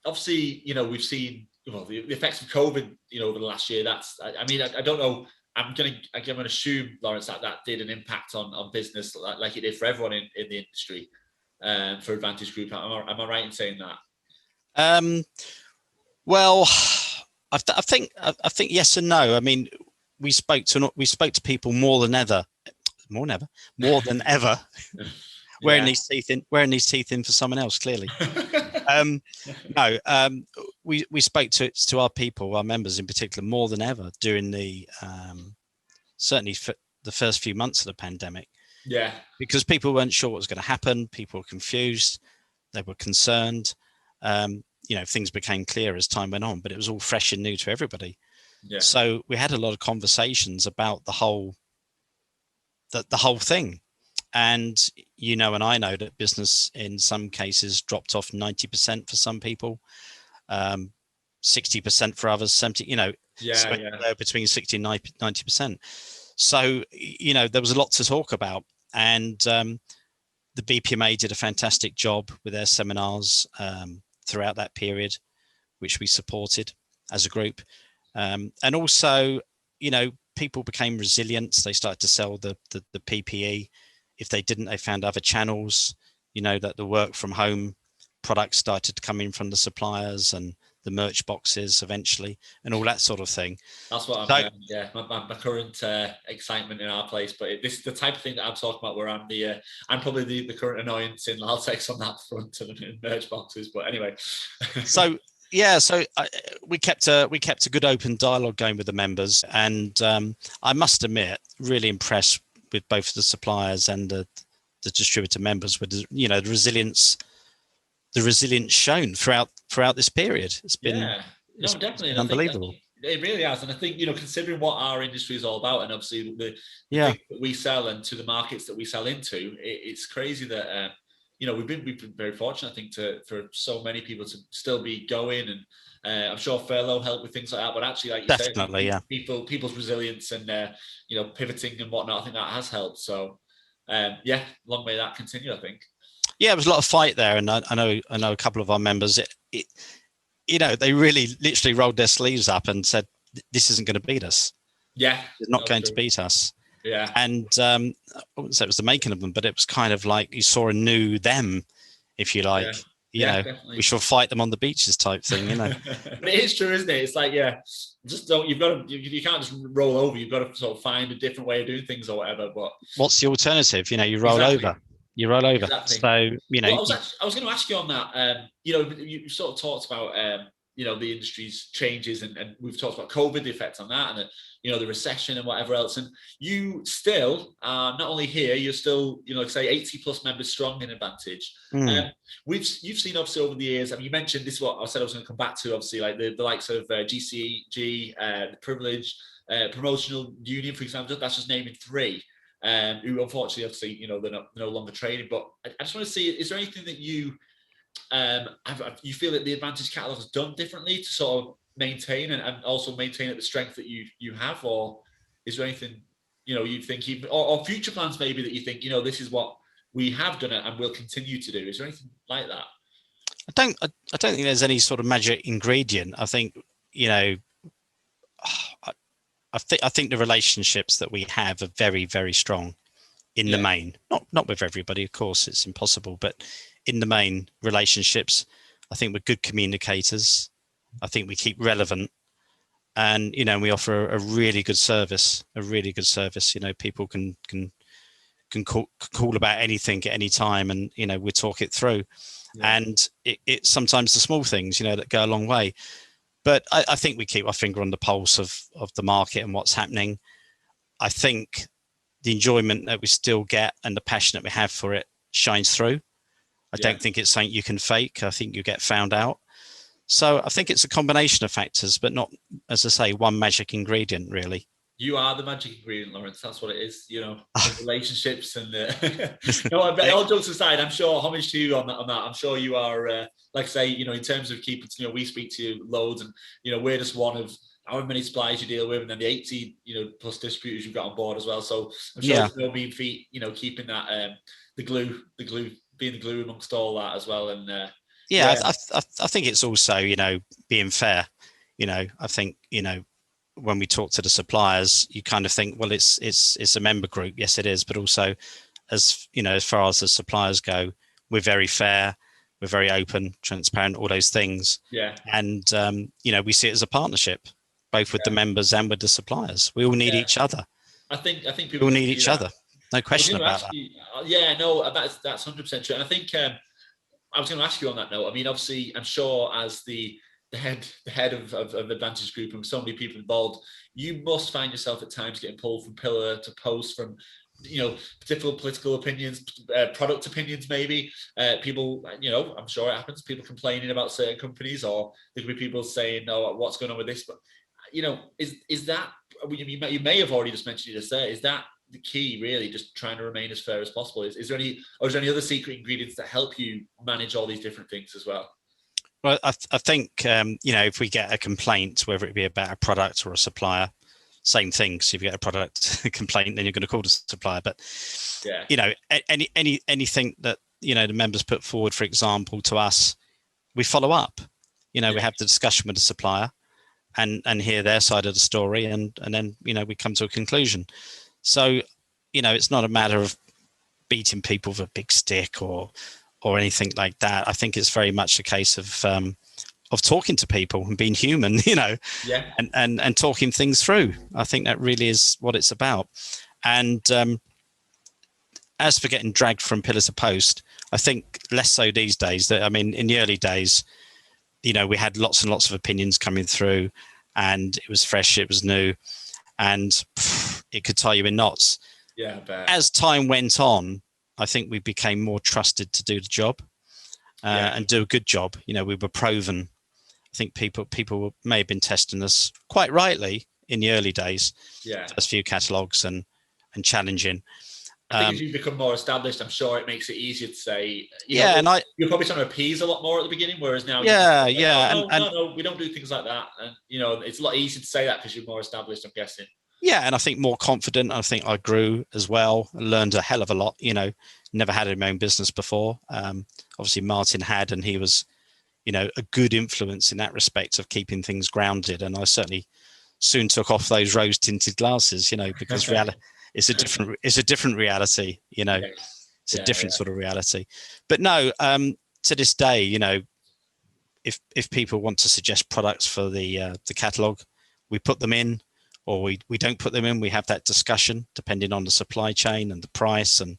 obviously, we've seen the effects of COVID over the last year. I don't know. I'm going to assume, Lawrence, that did an impact on business like it did for everyone in the industry, for Advantage Group. Am I right in saying that? Well, I think yes and no. I mean, we spoke to people more than ever, more than ever, wearing these teeth in for someone else. Clearly, no. We spoke to our people, our members in particular, more than ever during the certainly for the first few months of the pandemic. Yeah, because people weren't sure what was going to happen. People were confused. They were concerned. Things became clear as time went on, but it was all fresh and new to everybody. yeah, So we had a lot of conversations about the whole thing. And and I know that business in some cases dropped off 90% for some people, 60% for others, 70, between 60 and 90%. So, there was a lot to talk about. And the BPMA did a fantastic job with their seminars throughout that period, which we supported as a group. And also, people became resilient. They started to sell the PPE. If they didn't, they found other channels, that the work from home products started to come in from the suppliers and the merch boxes eventually and all that sort of thing. That's what I'm my current excitement in our place. But this is the type of thing that I'm talking about where I'm probably the current annoyance in Laltex on that front and merch boxes. But anyway. So we kept a good open dialogue going with the members, and I must admit, really impressed with both the suppliers and the distributor members with the resilience shown throughout this period. It's been definitely unbelievable. It really has, and I think considering what our industry is all about, and obviously the things that we sell and to the markets that we sell into, it's crazy that we've been very fortunate, I think, for so many people to still be going, and I'm sure furlough helped with things like that. But actually, like you definitely, said, people's resilience and pivoting and whatnot, I think that has helped. So long may that continue, I think. Yeah, it was a lot of fight there, and I know a couple of our members. They really literally rolled their sleeves up and said, "This isn't going to beat us. Yeah, it's not going to beat us." Yeah, and I wouldn't say it was the making of them, but it was kind of like you saw a new them, if you like. Definitely. We shall fight them on the beaches type thing. But it is true, isn't it? It's like just don't. You've got to. You can't just roll over. You've got to sort of find a different way of doing things or whatever. But what's the alternative? You roll over. You roll over. Exactly. So I was going to ask you on that. You sort of talked about the industry's changes, and we've talked about COVID, the effect on that, and the recession and whatever else. And you still are not only here, you're still say 80 plus members strong in Advantage. You've seen obviously over the years. I mean, you mentioned this is what I said I was going to come back to. Obviously, like the likes of GCG, the Privilege, Promotional Union, for example. That's just naming three. Who unfortunately, obviously, they're no longer trading. But I just want to see, is there anything that you feel that the Advantage Catalogue has done differently to sort of maintain and also maintain at the strength that you have, or is there anything you think or future plans maybe that you think this is what we have done and will continue to do? Is there anything like that? I don't think there's any sort of magic ingredient. I think I think the relationships that we have are very, very strong in the main. Not with everybody, of course, it's impossible, but in the main relationships, I think we're good communicators. I think we keep relevant, and we offer a really good service. People can call about anything at any time, and we talk it through. And it's sometimes the small things that go a long way. But I think we keep our finger on the pulse of the market and what's happening. I think the enjoyment that we still get and the passion that we have for it shines through. I don't think it's something you can fake. I think you get found out. So I think it's a combination of factors, but not, as I say, one magic ingredient, really. You are the magic ingredient, Lawrence. That's what it is, the relationships and all jokes aside, I'm sure homage to you on that. I'm sure you are, like I say, in terms of keeping, we speak to you loads, and we're just one of however many suppliers you deal with, and then the 80, plus distributors you've got on board as well. So I'm sure it's no mean feat, keeping that the glue, being the glue amongst all that as well. And I think it's also being fair. I think when we talk to the suppliers, you kind of think, well, it's a member group. Yes, it is. But also, as far as the suppliers go, we're very fair. We're very open, transparent, all those things. Yeah. And, we see it as a partnership, both with the members and with the suppliers. We all need each other. I think We people all need each other. No question about that. Yeah, no, that's 100% true. And I think I was going to ask you on that note. I mean, obviously, I'm sure as the head of Advantage Group and so many people involved, you must find yourself at times getting pulled from pillar to post from, different political opinions, product opinions, maybe. People, I'm sure it happens. People complaining about certain companies, or there could be people saying, "Oh, what's going on with this?" But is that, you may have already just mentioned it just there. Is that the key, really, just trying to remain as fair as possible? Is there any other secret ingredients that help you manage all these different things as well? Well, I think, if we get a complaint, whether it be about a product or a supplier, same thing. So if you get a product complaint, then you're going to call the supplier. But, anything that, the members put forward, for example, to us, we follow up. We have the discussion with the supplier and hear their side of the story. And then, we come to a conclusion. So, it's not a matter of beating people with a big stick or anything like that. I think it's very much a case of talking to people and being human, and talking things through. I think that really is what it's about. And as for getting dragged from pillar to post, I think less so these days. In the early days, we had lots and lots of opinions coming through, and it was fresh, it was new, and it could tie you in knots. Yeah, I bet. As time went on, I think we became more trusted to do the job and do a good job. We were proven. I think people may have been testing us quite rightly in the early days. Yeah. First few catalogues and challenging. I think as you become more established, I'm sure it makes it easier to say. You're probably trying to appease a lot more at the beginning, whereas now. No, we don't do things like that, and it's a lot easier to say that because you're more established, I'm guessing. Yeah, and I think more confident. I think I grew as well, learned a hell of a lot. Never had my own business before. Obviously, Martin had, and he was, a good influence in that respect of keeping things grounded. And I certainly soon took off those rose-tinted glasses, because it's a different reality. It's a different sort of reality. But no, to this day, if people want to suggest products for the catalogue, we put them in. Or we don't put them in. We have that discussion depending on the supply chain and the price and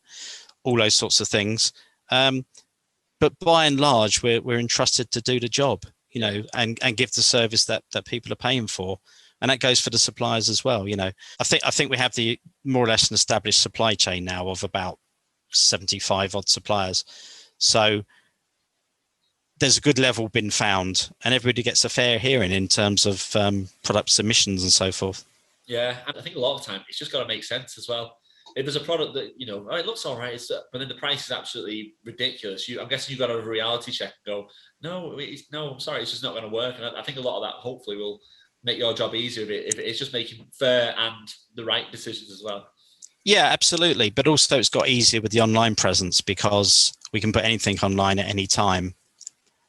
all those sorts of things. But by and large, we're entrusted to do the job, and give the service that people are paying for, and that goes for the suppliers as well. I think we have the more or less an established supply chain now of about 75 odd suppliers. So there's a good level been found, and everybody gets a fair hearing in terms of product submissions and so forth. Yeah, and I think a lot of the time it's just got to make sense as well. If there's a product that it looks all right, but then the price is absolutely ridiculous, I'm guessing you've got to have a reality check and go, no, I'm sorry, it's just not going to work. And I think a lot of that hopefully will make your job easier if it's just making fair and the right decisions as well. Yeah, absolutely. But also it's got easier with the online presence because we can put anything online at any time.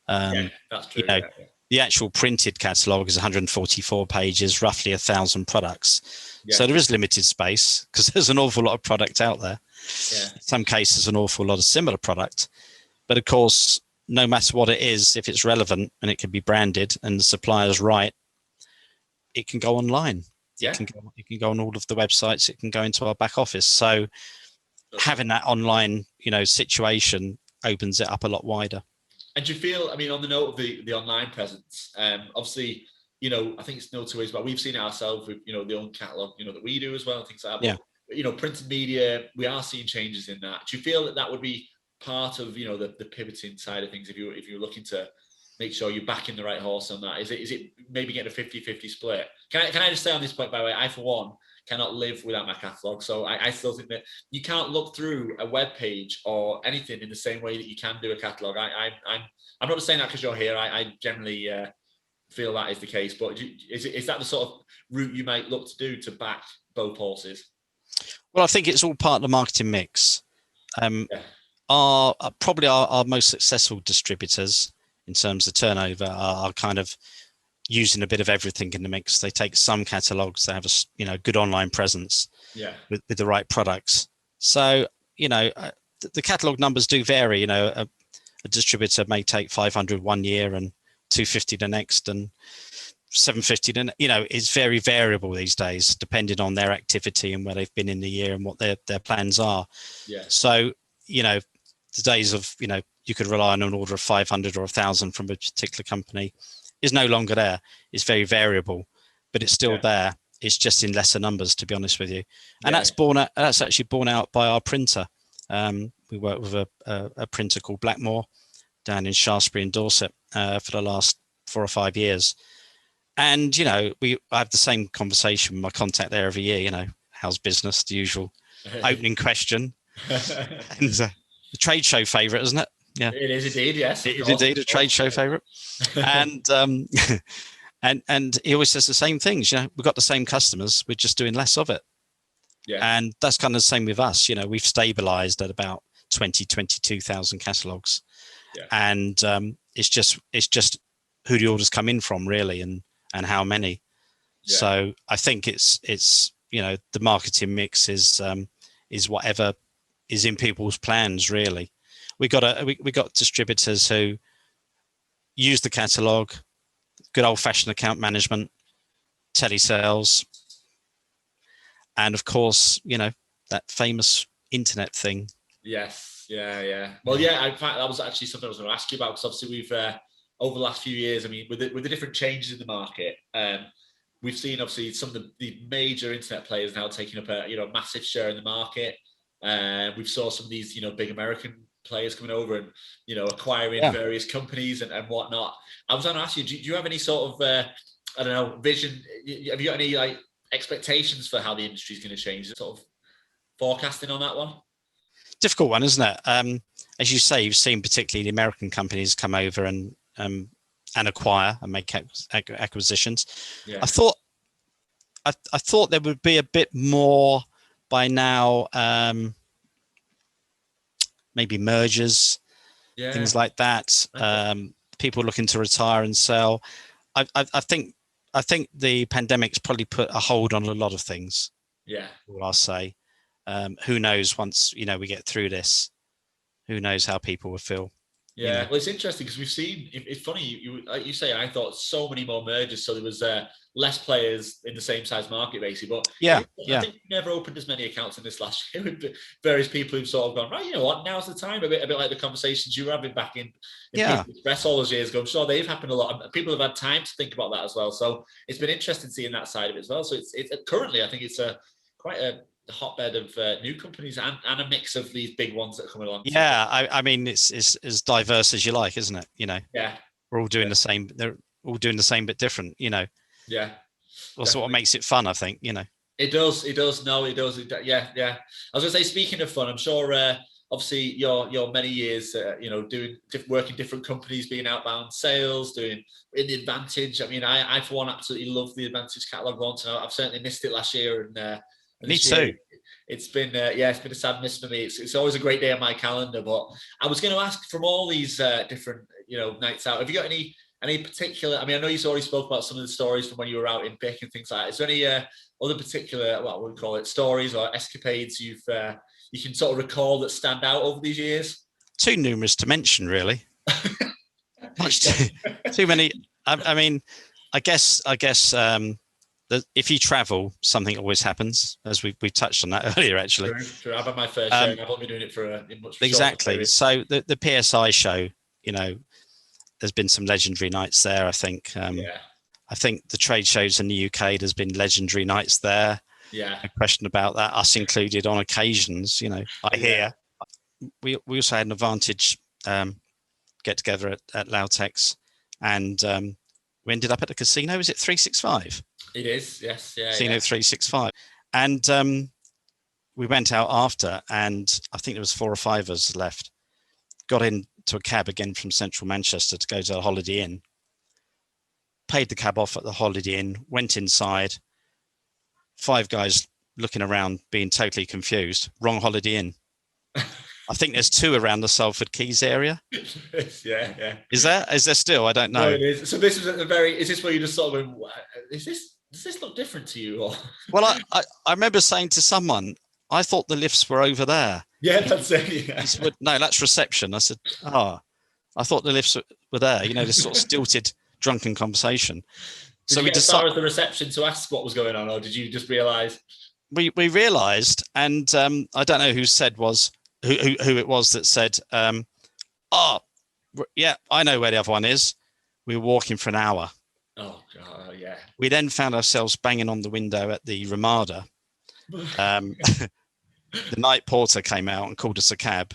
That's true. The actual printed catalogue is 144 pages, roughly 1,000 products. Yeah. So there is limited space because there's an awful lot of product out there. Yeah. In some cases, an awful lot of similar product. But of course, no matter what it is, if it's relevant and it can be branded and the supplier's right, it can go online. Yeah. It can go on all of the websites. It can go into our back office. So having that online, situation opens it up a lot wider. And do you feel, on the note of the online presence, obviously, I think it's no two ways about. We've seen it ourselves with, the own catalogue, that we do as well, and things like that. Yeah. But, printed media, we are seeing changes in that. Do you feel that would be part of, the pivoting side of things if you're looking to make sure you're backing the right horse on that? Is it maybe getting a 50-50 split? Can I just say on this point, by the way, I, for one, cannot live without my catalogue. So I still think that you can't look through a web page or anything in the same way that you can do a catalogue. I'm not just saying that because you're here. I generally feel that is the case. But is that the sort of route you might look to do to back both horses? Well, I think it's all part of the marketing mix. Our most successful distributors in terms of turnover are kind of using a bit of everything in the mix. They take some catalogues, they have a good online presence with the right products. So the catalogue numbers do vary. A a distributor may take 500 one year and 250 the next and 750 then, it's very variable these days, depending on their activity and where they've been in the year and what their plans are. Yeah. So, the days of, you could rely on an order of 500 or 1,000 from a particular company is no longer there. It's very variable, but it's still there. It's just in lesser numbers, to be honest with you. And that's actually borne out by our printer. We work with a printer called Blackmore down in Shaftesbury in Dorset for the last 4 or 5 years. And, I have the same conversation with my contact there every year, how's business, the usual opening question. And the trade show favourite, isn't it? Yeah, it is indeed. Yes, it is indeed a trade show favourite. And and he always says the same things. We've got the same customers, we're just doing less of it. Yeah, and that's kind of the same with us. We've stabilised at about 22,000 catalogues, and it's just who the orders come in from really, and how many. So I think it's the marketing mix is whatever is in people's plans really. We got distributors who use the catalogue, good old-fashioned account management, telesales, and of course that famous internet thing. Yes, yeah. Well, in fact, that was actually something I was going to ask you about, because obviously we've over the last few years, I mean, with the different changes in the market, we've seen obviously some of the major internet players now taking up a massive share in the market. We've saw some of these big American players coming over and acquiring various companies and whatnot. I was going to ask you, do you have any sort of vision? Have you got any expectations for how the industry is going to change? Sort of forecasting on that one? Difficult one, isn't it? As you say, you've seen particularly the American companies come over and acquire and make acquisitions. I thought there would be a bit more by now, maybe mergers, things like that. People looking to retire and sell. I think the pandemic's probably put a hold on a lot of things. Yeah, all I'll say. Who knows once we get through this? Who knows how people will feel? Yeah, well, it's interesting because we've seen. It's funny, like you say. I thought so many more mergers, so there was less players in the same size market, basically. But I think we never opened as many accounts in this last year with various people who've sort of gone, right, you know what, now's the time. A bit like the conversations you were having back in People Express all those years ago. I'm sure they've happened a lot. People have had time to think about that as well. So it's been interesting seeing that side of it as well. So it's currently, I think it's quite a hotbed of new companies and a mix of these big ones that are coming along. I mean, it's as diverse as you like, isn't it? We're all doing the same. They're all doing the same but different. Also what makes it fun, I think. It does. No, it does. Yeah. I was gonna say, speaking of fun, I'm sure obviously your many years doing working different companies, being outbound sales, doing in the Advantage. I mean, I for one absolutely love the Advantage Catalogue launch. I've certainly missed it last year, and me too. It's been it's been a sad miss for me. It's always a great day on my calendar. But I was going to ask, from all these different nights out, have you got any particular? I mean, I know you already spoke about some of the stories from when you were out in BIC and things like that. Is there any other particular, what would we call it, stories or escapades you can sort of recall that stand out over these years? Too numerous to mention, really. Much too many. I mean, I guess. If you travel, something always happens, as we touched on that earlier, actually. True. I've had my fair share, and I've only been doing it for a much exactly. So the PSI show, there's been some legendary nights there, I think. I think the trade shows in the UK, there's been legendary nights there. Yeah. No question about that, us included on occasions, I hear. We also had an Advantage get together at Lautex, and we ended up at the casino. Is it 365? It is, yes. Casino 365. And we went out after, and I think there was 4 or 5 of us left. Got into a cab again from central Manchester to go to the Holiday Inn. Paid the cab off at the Holiday Inn, went inside. 5 guys looking around, being totally confused. Wrong Holiday Inn. I think there's 2 around the Salford Quays area. Yeah. Is there still? I don't know. No, it is. So this is is this where you just sort of went, does this look different to you? Or? Well, I remember saying to someone, I thought the lifts were over there. Yeah, that's it. Yeah. He said, no, that's reception. I said, I thought the lifts were there. You know, this sort of stilted, drunken conversation. Did you get as far as the reception to ask what was going on, or did you just realise? We realised, and I don't know who it was that said, "Oh, yeah, I know where the other one is." We were walking for an hour. Oh God, yeah. We then found ourselves banging on the window at the Ramada. The night porter came out and called us a cab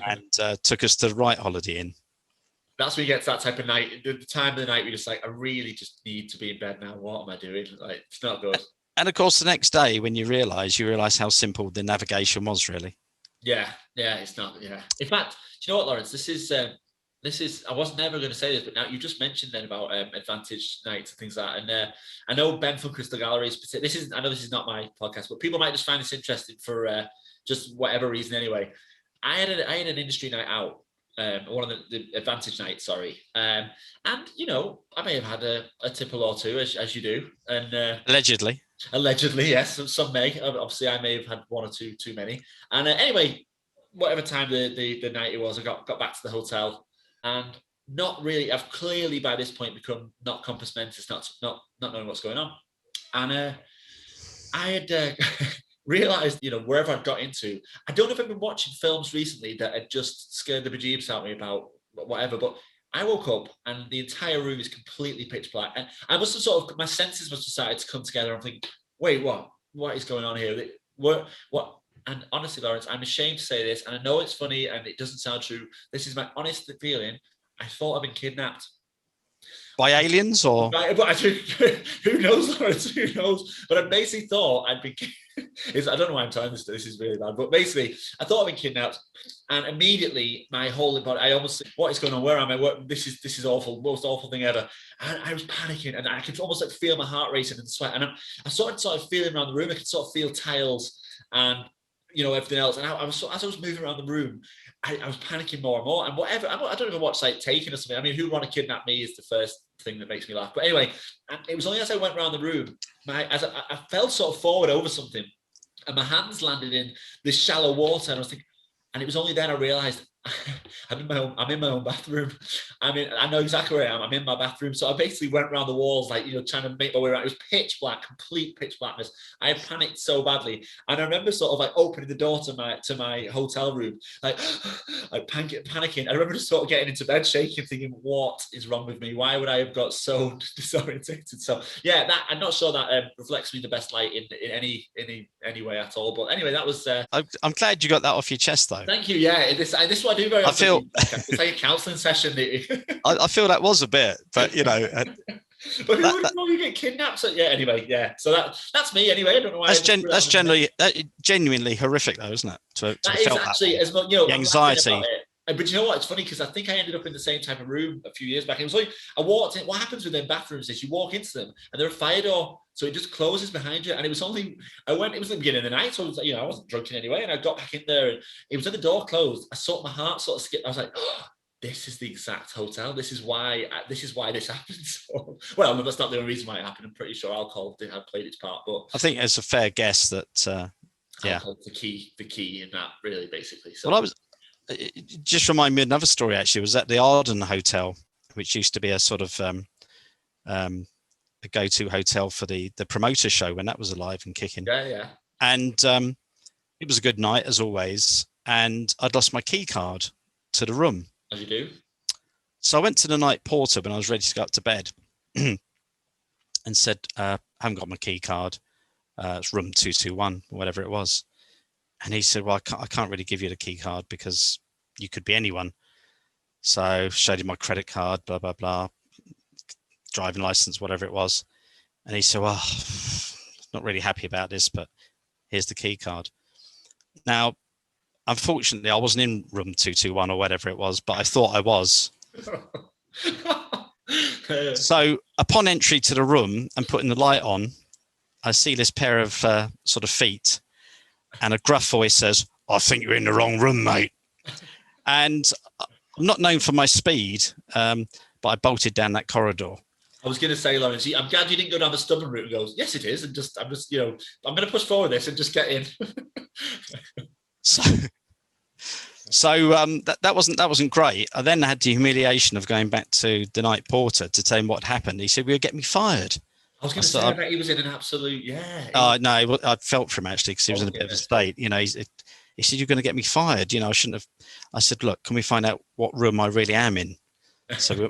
and took us to the Right Holiday Inn. That's when you get to that type of night, the time of the night where you're just like, I really just need to be in bed now. What am I doing? Like, it's not good. And of course, the next day when you realise how simple the navigation was, really. Yeah, it's not. Yeah. In fact, do you know what, Lawrence? This is. I was never going to say this, but now you just mentioned then about Advantage nights and things like that. And I know Ben from Crystal Galleries. I know this is not my podcast, but people might just find this interesting for just whatever reason. Anyway, I had an industry night out. One of the Advantage nights, sorry. And, you know, I may have had a tipple or two, as you do. And Allegedly. Allegedly, yes. Some may. Obviously, I may have had one or two too many. And anyway, whatever time the night it was, I got back to the hotel. And not really, I've clearly by this point become not compass mentis, not knowing what's going on. And I had... realized, you know, wherever I'd got into, I don't know if I've been watching films recently that had just scared the bejeebs out of me about whatever, but I woke up and the entire room is completely pitch black. And I must have my senses must have started to come together. I'm thinking, wait, what is going on here? What? And honestly, Lawrence, I'm ashamed to say this, and I know it's funny and it doesn't sound true. This is my honest feeling. I thought I'd been kidnapped. By aliens or? But who knows, Lawrence? Who knows? But I basically thought I'd been... I don't know why I'm telling this is really bad, but basically I thought I'd been kidnapped, and immediately my whole body, I almost, what is going on? Where am I? This is awful, most awful thing ever. And I was panicking, and I could almost like feel my heart racing and sweat. And I started sort of feeling around the room. I could sort of feel tiles and, you know, everything else. And as I was moving around the room, I was panicking more and more. And whatever, I don't even watch like Taken or something. I mean, who would want to kidnap me is the first thing that makes me laugh. But anyway, and it was only as I went around the room, as I fell sort of forward over something, and my hands landed in this shallow water, and I was thinking, and it was only then I realized I'm in my own bathroom. I mean, I know exactly where I am. I'm in my bathroom. So I basically went around the walls, like, you know, trying to make my way around. It was pitch black, complete pitch blackness. I had panicked so badly. And I remember sort of like opening the door to my hotel room, like panicking. I remember just sort of getting into bed, shaking, thinking, what is wrong with me? Why would I have got so disorientated? So yeah, I'm not sure that reflects me in the best light in any way at all. But anyway, that was... I'm glad you got that off your chest, though. Thank you. Yeah, this is what I do very often. I feel it's like a counselling session. I feel that was a bit, but you know. But who would know you get kidnapped? So, yeah. Anyway, yeah. So that's me. Anyway, I don't know why. That's genuinely horrific, though, isn't it? That is actually as much. You know, the anxiety. But you know what? It's funny because I think I ended up in the same type of room a few years back. It was like I walked in. What happens with them bathrooms is you walk into them and they're a fire door, so it just closes behind you. And it was only it was the beginning of the night, so I wasn't drunk in any way. And I got back in there, and it was when the door closed. I saw my heart sort of skip. I was like, oh, this is the exact hotel. This is why this happens. So, well, that's not the only reason why it happened. I'm pretty sure alcohol had played its part, but I think it's a fair guess that alcohol's the key in that, really, basically. So well, it just reminded me of another story. Actually, it was at the Arden Hotel, which used to be a sort of a go-to hotel for the promoter show when that was alive and kicking. Yeah. And it was a good night as always. And I'd lost my key card to the room. As you do. So I went to the night porter when I was ready to go up to bed, and said, "I haven't got my key card. It's room 221, or whatever it was." And he said, "Well, I can't really give you the key card because you could be anyone." So showed him my credit card, blah, blah, blah, driving license, whatever it was. And he said, "Well, not really happy about this, but here's the key card." Now, unfortunately, I wasn't in room 221 or whatever it was, but I thought I was. So upon entry to the room and putting the light on, I see this pair of sort of feet. And a gruff voice says, "I think you're in the wrong room, mate." And I'm not known for my speed, but I bolted down that corridor. I was going to say, Lawrence, I'm glad you didn't go down the stubborn route and go, "Yes, it is," and I'm going to push forward this and just get in. So that wasn't great. I then had the humiliation of going back to the night porter to tell him what happened. He said, "We'll get me fired." I was going to say, I bet he was in an absolute, No, I felt for him actually because he was in a bit of a state. You know, he said, "You're going to get me fired." You know, I shouldn't have. I said, "Look, can we find out what room I really am in?" So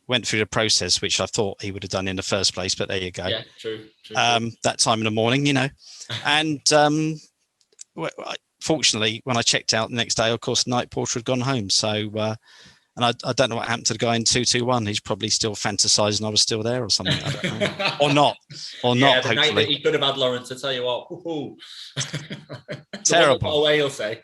went through the process, which I thought he would have done in the first place. But there you go. Yeah, true. That time in the morning, you know, and fortunately, when I checked out the next day, of course, the night porter had gone home. So. And I don't know what happened to the guy in 221. He's probably still fantasizing I was still there or something. I don't know. Or not. The hopefully. night that he could have had Lawrence, I tell you what. Terrible. Away, he'll say.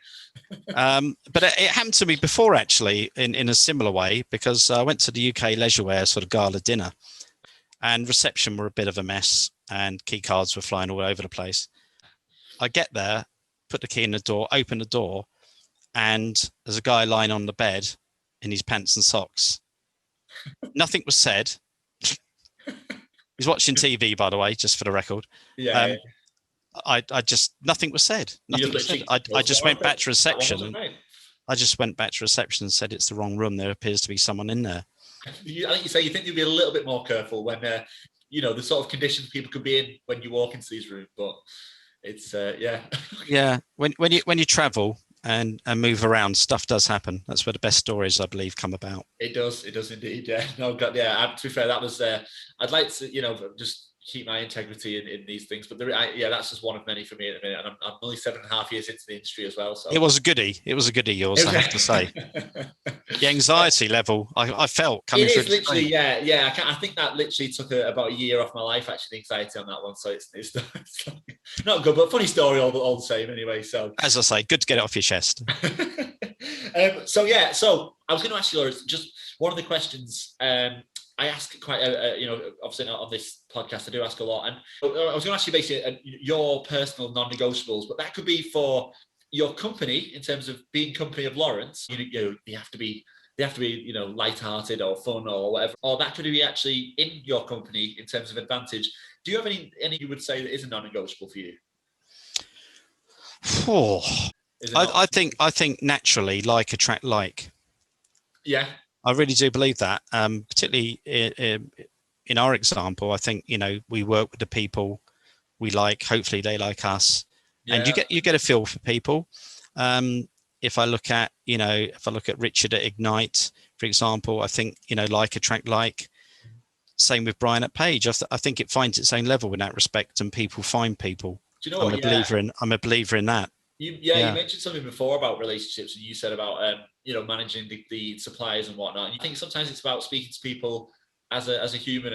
But it happened to me before, actually, in a similar way, because I went to the UK Leisurewear sort of gala dinner, and reception were a bit of a mess, and key cards were flying all over the place. I get there, put the key in the door, open the door, and there's a guy lying on the bed in his pants and socks. Nothing was said. He's watching TV, by the way, just for the record. Yeah. I just, nothing was said. Nothing was said. I just went back to reception. I just went back to reception and said, "It's the wrong room. There appears to be someone in there." I think you think you'd be a little bit more careful when, the sort of conditions people could be in when you walk into these rooms, but it's, Yeah. When you travel, and move around, stuff does happen. That's where the best stories, I believe, come about. It does indeed. Yeah. No, God, yeah. To be fair, that was. I'd like to, just keep my integrity in these things, but that's just one of many for me at the minute. And I'm only 7.5 years into the industry as well. So it was a goodie. Yours, I have to say. The anxiety level I felt coming through. It is literally, yeah. I think that literally took about a year off my life, actually, the anxiety on that one. So it's not good, but funny story all the same anyway. So as I say, good to get it off your chest. So I was going to ask you, Lawrence, just one of the questions I ask quite, obviously not on this podcast, I do ask a lot. And I was going to ask you basically your personal non-negotiables, but that could be for your company in terms of being company of Lawrence. They have to be, light-hearted or fun or whatever. Or that could be actually in your company in terms of Advantage. Do you have any you would say that is a non-negotiable for you? I think naturally like attract like. Yeah. I really do believe that, particularly in our example. I think, we work with the people we like. Hopefully they like us, and you get a feel for people. If I look at Richard at Ignite, for example, I think, like attract like. Same with Brian at Page. I think it finds its own level in that respect, and people find people. Do you know what? I'm a believer in that. You mentioned something before about relationships, and you said about managing the suppliers and whatnot. And you think sometimes it's about speaking to people as a human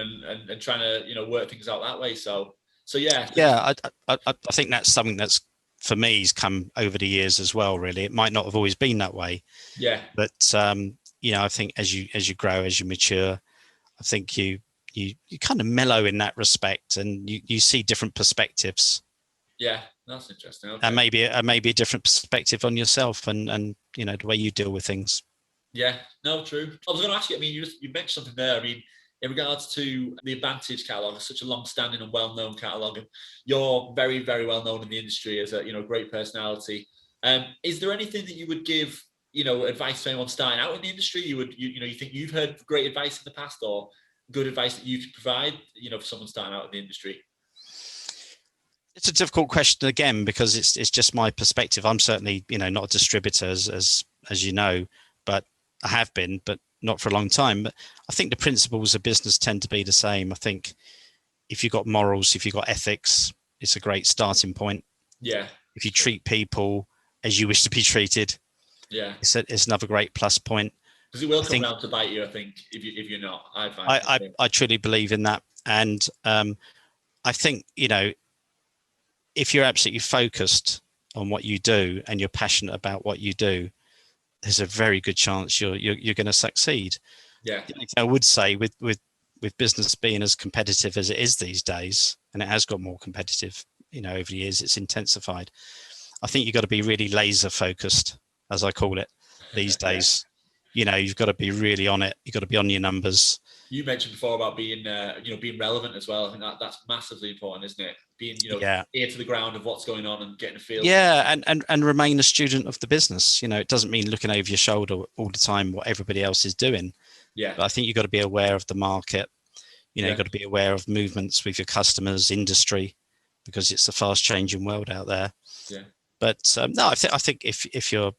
and trying to work things out that way. So yeah. Yeah, I think that's something that's for me has come over the years as well. Really, it might not have always been that way. Yeah. But I think as you grow, as you mature, I think you kind of mellow in that respect, and you see different perspectives. Yeah, that's interesting. Okay. And maybe a different perspective on yourself and the way you deal with things. Yeah, no, true. I was going to ask you, I mean, you mentioned something there. I mean, in regards to the Advantage Catalogue, it's such a long-standing and well-known catalogue, and you're very, very well known in the industry as a great personality. Is there anything that you would give advice to anyone starting out in the industry? You think you've heard great advice in the past, or good advice that you could provide for someone starting out in the industry? It's a difficult question again, because it's just my perspective. I'm certainly not a distributor as you know, but I have been, but not for a long time. But I think the principles of business tend to be the same. I think if you've got morals, if you've got ethics, it's a great starting point. Yeah. If you treat people as you wish to be treated, yeah, it's another great plus point. Because it will come around to bite you, I think, if you're not. I truly believe in that, and I think if you're absolutely focused on what you do and you're passionate about what you do, there's a very good chance you're going to succeed. Yeah. I would say with business being as competitive as it is these days, and it has got more competitive, over the years, it's intensified. I think you've got to be really laser focused, as I call it these days. you've got to be really on it. You've got to be on your numbers. You mentioned before about being, being relevant as well. I think that's massively important, isn't it? Being, Yeah. ear to the ground of what's going on and getting a feel. Yeah, and remain a student of the business. It doesn't mean looking over your shoulder all the time what everybody else is doing. Yeah. But I think you've got to be aware of the market. You've got to be aware of movements with your customers, industry, because it's a fast changing world out there. Yeah. But no, I think if you're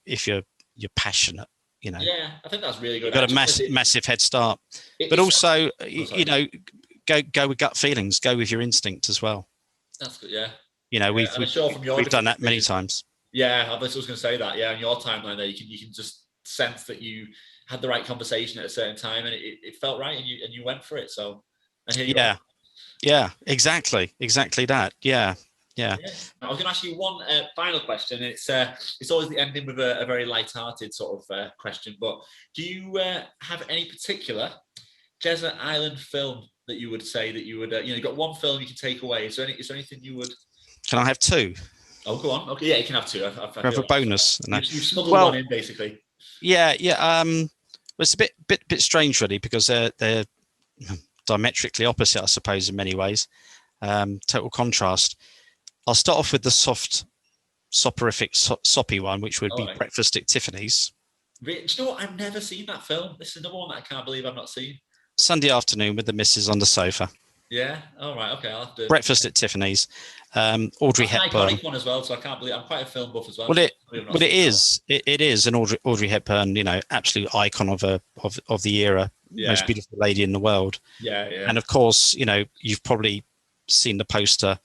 passionate, Yeah, I think that's really good. You've got a massive head start. But also, go with gut feelings. Go with your instinct as well. That's good. Yeah. We've done that many times. Yeah, I was going to say that. Yeah, on your timeline there, you can just sense that you had the right conversation at a certain time, and it felt right, and you went for it. So, and here you are. Yeah, exactly that. Yeah. I was going to ask you one final question. It's always the ending with a very light-hearted sort of question. But do you have any particular desert island film that you would say that you would you've got one film you can take away? Is there anything you would? Can I have two? Oh, go on. Okay, yeah, you can have two. I have a bonus. You've smuggled one in, basically. Yeah. It's a bit strange, really, because they're diametrically opposite, I suppose, in many ways. Total contrast. I'll start off with the soporific, soppy one, which would be Breakfast at Tiffany's. Do you know what? I've never seen that film. This is another one that I can't believe I've not seen. Sunday afternoon with the missus on the sofa. Yeah. All right. Okay. I'll have to. Breakfast at Tiffany's. Audrey Hepburn. An iconic one as well. So I can't believe I'm quite a film buff as well. Well, it is. It is, and Audrey Hepburn, absolute icon of the era, most beautiful lady in the world. Yeah. And of course, you've probably seen the poster.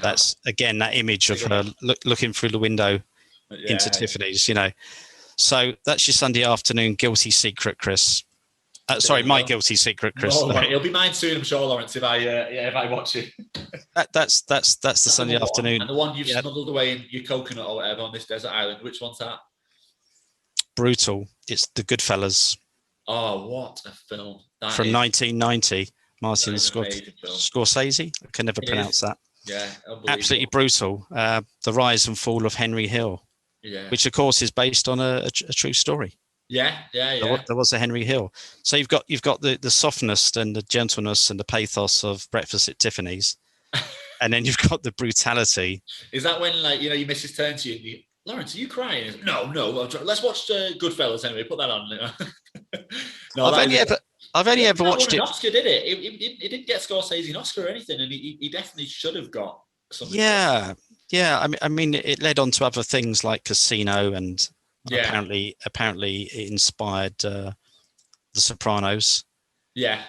That's again that image of her looking through the window into Tiffany's. So that's your Sunday afternoon guilty secret, Chris. Sorry, my guilty secret, Chris. Oh, right. It'll be mine soon, I'm sure, Lawrence. If I watch it. That's the Sunday afternoon. And the one you've smuggled away in your coconut or whatever on this desert island. Which one's that? Brutal. It's The Goodfellas. Oh, what a film! From 1990. Martin Scorsese. I can never pronounce that. Yeah, absolutely brutal. The rise and fall of Henry Hill, which of course is based on a true story. Yeah. There was a Henry Hill. So you've got the softness and the gentleness and the pathos of Breakfast at Tiffany's, and then you've got the brutality. Is that when your missus turns to you? Lawrence, are you crying? No. Let's watch Goodfellas anyway. Put that on. No, I've only ever watched it. Oscar, did it? It didn't get Scorsese an Oscar or anything, and he definitely should have got something. Yeah. I mean, it led on to other things like Casino, and apparently it inspired The Sopranos. Yeah.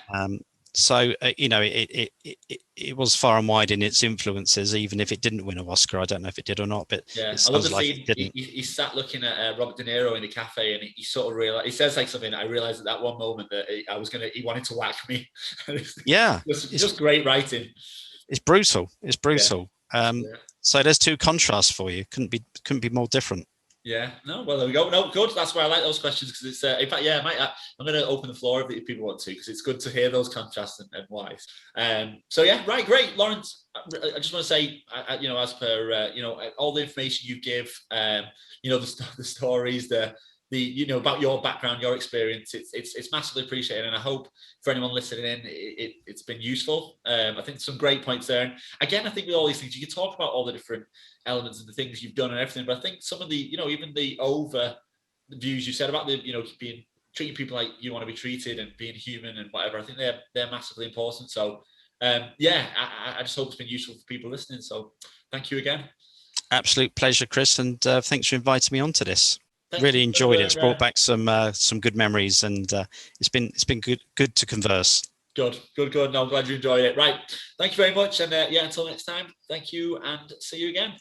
So it was far and wide in its influences, even if it didn't win an Oscar. I don't know if it did or not, but I love the scene. He sat looking at Robert De Niro in a cafe, and he sort of realized. He says something. I realized at that one moment that he wanted to whack me. Just great writing. It's brutal. So there's two contrasts for you. Couldn't be more different. Yeah, no, well, there we go. No, good. That's why I like those questions, because it's, in fact, I'm going to open the floor if people want to, because it's good to hear those contrasts and why. So, yeah, right, great. Lawrence, I just want to say, as per, all the information you give, the stories, about your background, your experience, it's massively appreciated. And I hope for anyone listening in, it's been useful. I think some great points there. And again, I think with all these things, you can talk about all the different elements and the things you've done and everything, but I think some of the, even the over views you said about the, treating people like you want to be treated and being human and whatever, I think they're massively important. So I just hope it's been useful for people listening. So thank you again. Absolute pleasure, Chris, and thanks for inviting me onto this. Really enjoyed it. It's brought back some good memories, and it's been good to converse. Good. No, I'm glad you enjoyed it. Right. Thank you very much. And until next time, thank you and see you again.